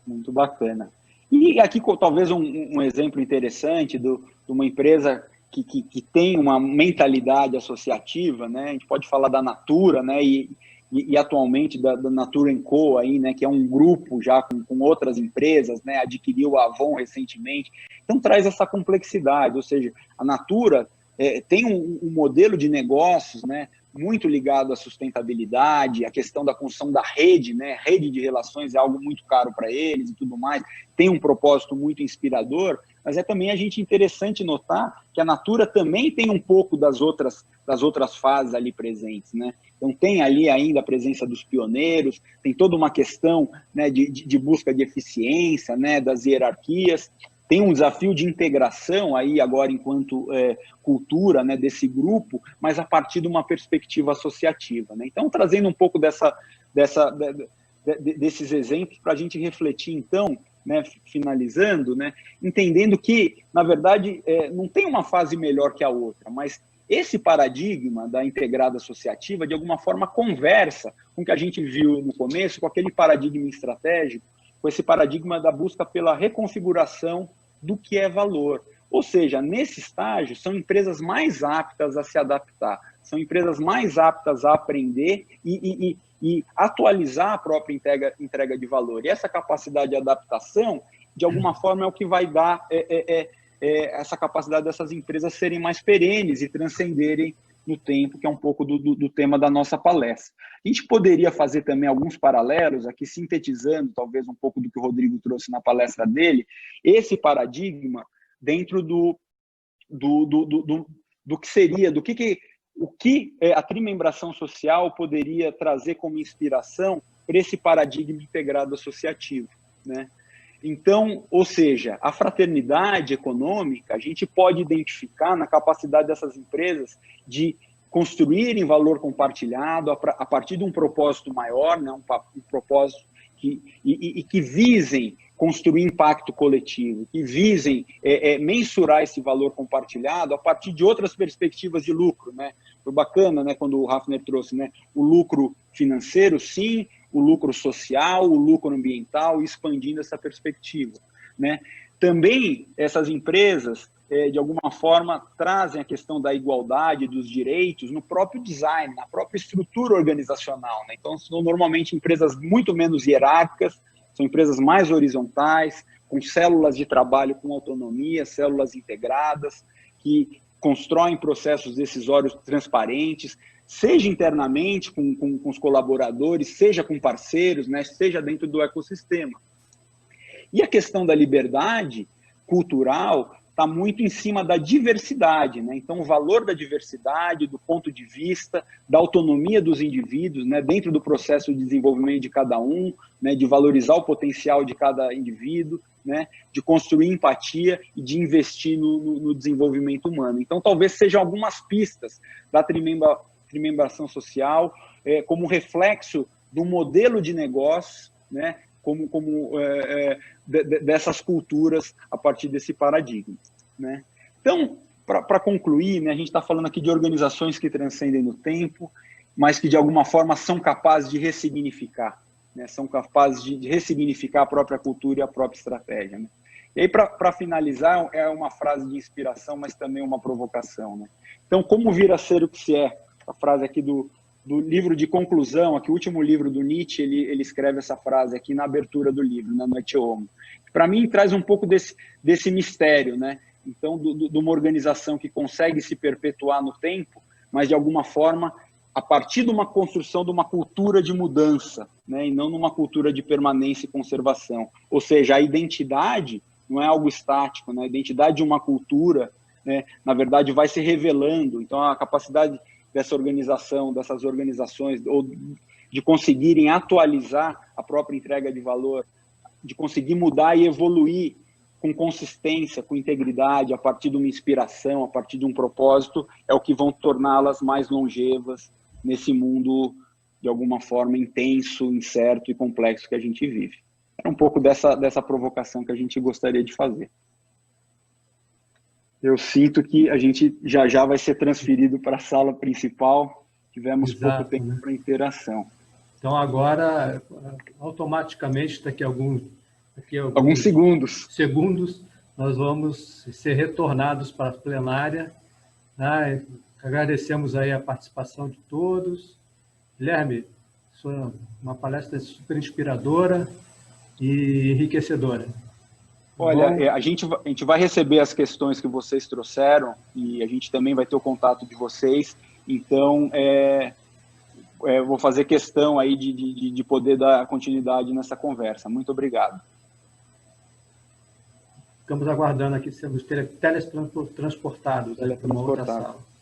Muito bacana. E aqui talvez um exemplo interessante de uma empresa que tem uma mentalidade associativa, né? A gente pode falar da Natura, né? E atualmente da Natura & Co, aí, né? Que é um grupo já com outras empresas, né? Adquiriu a Avon recentemente. Então traz essa complexidade, ou seja, a Natura tem um modelo de negócios, né? Muito ligado à sustentabilidade, à questão da construção da rede, né? Rede de relações é algo muito caro para eles e tudo mais. Tem um propósito muito inspirador, mas é também a gente interessante notar que a Natura também tem um pouco das outras fases ali presentes, né? Então tem ali ainda a presença dos pioneiros, tem toda uma questão, né, de busca de eficiência, né, das hierarquias. Tem um desafio de integração aí agora enquanto cultura, né, desse grupo, mas a partir de uma perspectiva associativa, né? Então, trazendo um pouco desses exemplos para a gente refletir, então, né, finalizando, né, entendendo que, na verdade, não tem uma fase melhor que a outra, mas esse paradigma da integrada associativa, de alguma forma, conversa com o que a gente viu no começo, com aquele paradigma estratégico, com esse paradigma da busca pela reconfiguração do que é valor. Ou seja, nesse estágio, são empresas mais aptas a se adaptar, são empresas mais aptas a aprender e atualizar a própria entrega de valor. E essa capacidade de adaptação, de alguma forma, é o que vai dar essa capacidade dessas empresas serem mais perenes e transcenderem no tempo, que é um pouco do tema da nossa palestra. A gente poderia fazer também alguns paralelos, aqui sintetizando talvez um pouco do que o Rodrigo trouxe na palestra dele, esse paradigma dentro do que seria, o que a trimembração social poderia trazer como inspiração para esse paradigma integrado associativo, né? Então, ou seja, a fraternidade econômica, a gente pode identificar na capacidade dessas empresas de construírem valor compartilhado a partir de um propósito maior, né, um propósito que visem construir impacto coletivo, que visem mensurar esse valor compartilhado a partir de outras perspectivas de lucro, né? Foi bacana, né, quando o Hafner trouxe, né, o lucro financeiro, sim, o lucro social, o lucro ambiental, expandindo essa perspectiva, né? Também essas empresas, de alguma forma, trazem a questão da igualdade, dos direitos, no próprio design, na própria estrutura organizacional, né? Então, são normalmente empresas muito menos hierárquicas, são empresas mais horizontais, com células de trabalho com autonomia, células integradas, que constroem processos decisórios transparentes, seja internamente com os colaboradores, seja com parceiros, né, seja dentro do ecossistema. E a questão da liberdade cultural está muito em cima da diversidade, né? Então, o valor da diversidade, do ponto de vista, da autonomia dos indivíduos, né, dentro do processo de desenvolvimento de cada um, né, de valorizar o potencial de cada indivíduo, né, de construir empatia e de investir no desenvolvimento humano. Então, talvez sejam algumas pistas da trimembração social, como reflexo do modelo de negócio, né, dessas culturas a partir desse paradigma, né? Então, para concluir, né, a gente está falando aqui de organizações que transcendem no tempo, mas que de alguma forma são capazes de ressignificar, né, são capazes de ressignificar a própria cultura e a própria estratégia, né? E aí, para finalizar, é uma frase de inspiração, mas também uma provocação, né? Então, como vir a ser o que se é? A frase aqui do livro de conclusão, aqui o último livro do Nietzsche, ele escreve essa frase aqui na abertura do livro, na Noite Homo. Para mim, traz um pouco desse mistério, né? Então, de uma organização que consegue se perpetuar no tempo, mas de alguma forma, a partir de uma construção de uma cultura de mudança, né? E não numa cultura de permanência e conservação. Ou seja, a identidade não é algo estático, né? A identidade de uma cultura, né, na verdade, vai se revelando. Então, a capacidade dessa organização, dessas organizações, ou de conseguirem atualizar a própria entrega de valor, de conseguir mudar e evoluir com consistência, com integridade, a partir de uma inspiração, a partir de um propósito, é o que vão torná-las mais longevas nesse mundo, de alguma forma, intenso, incerto e complexo que a gente vive. É um pouco dessa provocação que a gente gostaria de fazer. Eu sinto que a gente já vai ser transferido para a sala principal, tivemos pouco Exato, tempo né? para interação. Então, agora, automaticamente, daqui a Alguns alguns segundos. segundos, nós vamos ser retornados para a plenária, né? Agradecemos aí a participação de todos. Guilherme, foi uma palestra super inspiradora e enriquecedora. Olha, Bom, a gente vai receber as questões que vocês trouxeram e a gente também vai ter o contato de vocês. Então, vou fazer questão aí de poder dar continuidade nessa conversa. Muito obrigado. ficamos aguardando aqui sermos teletransportados aí para uma outra Teletransportado. sala.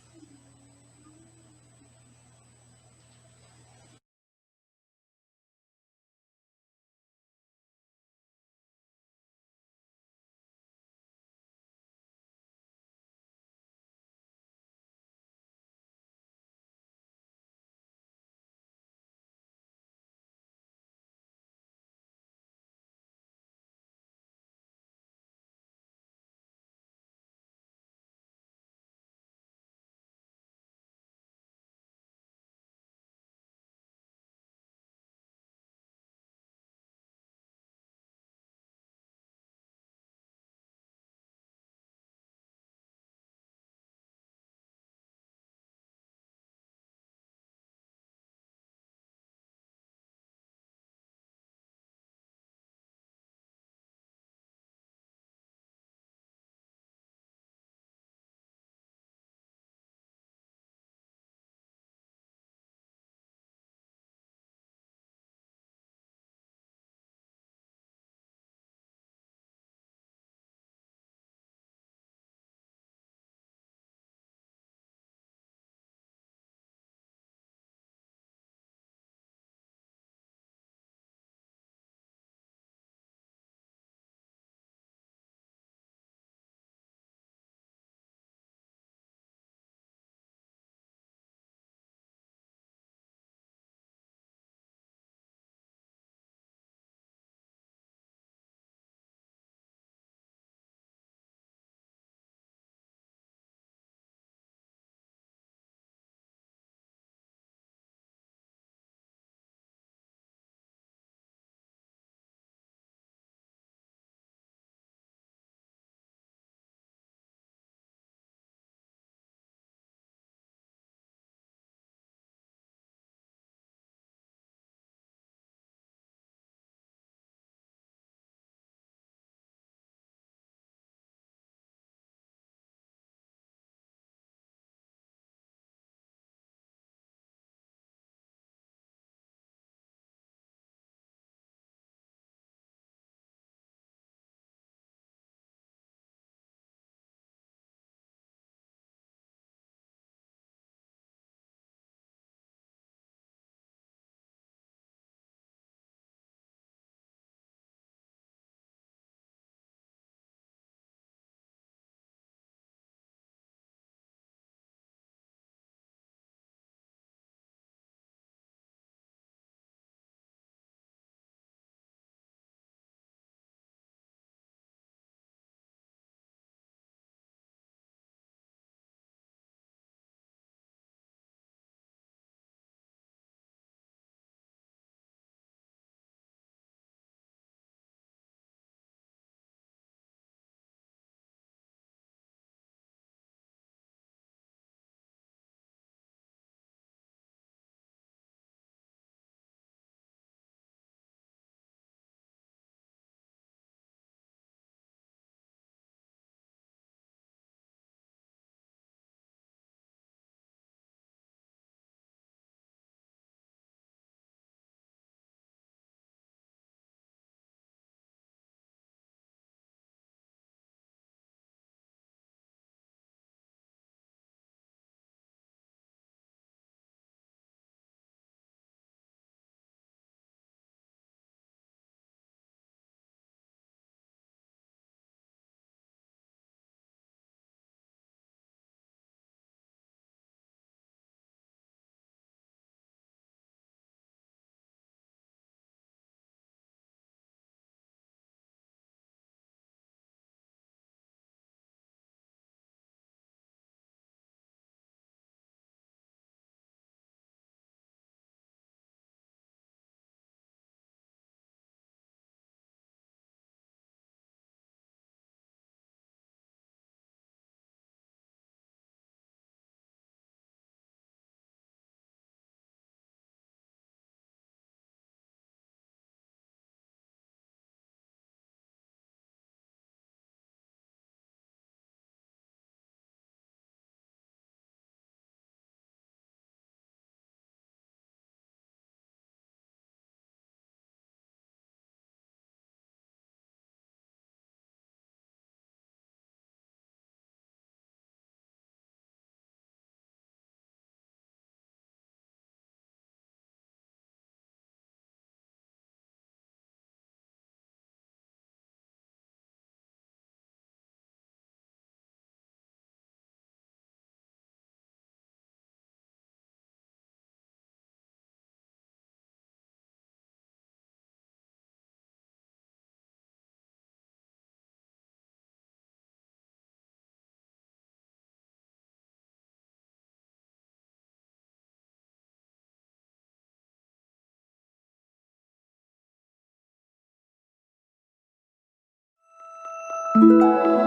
Obrigado.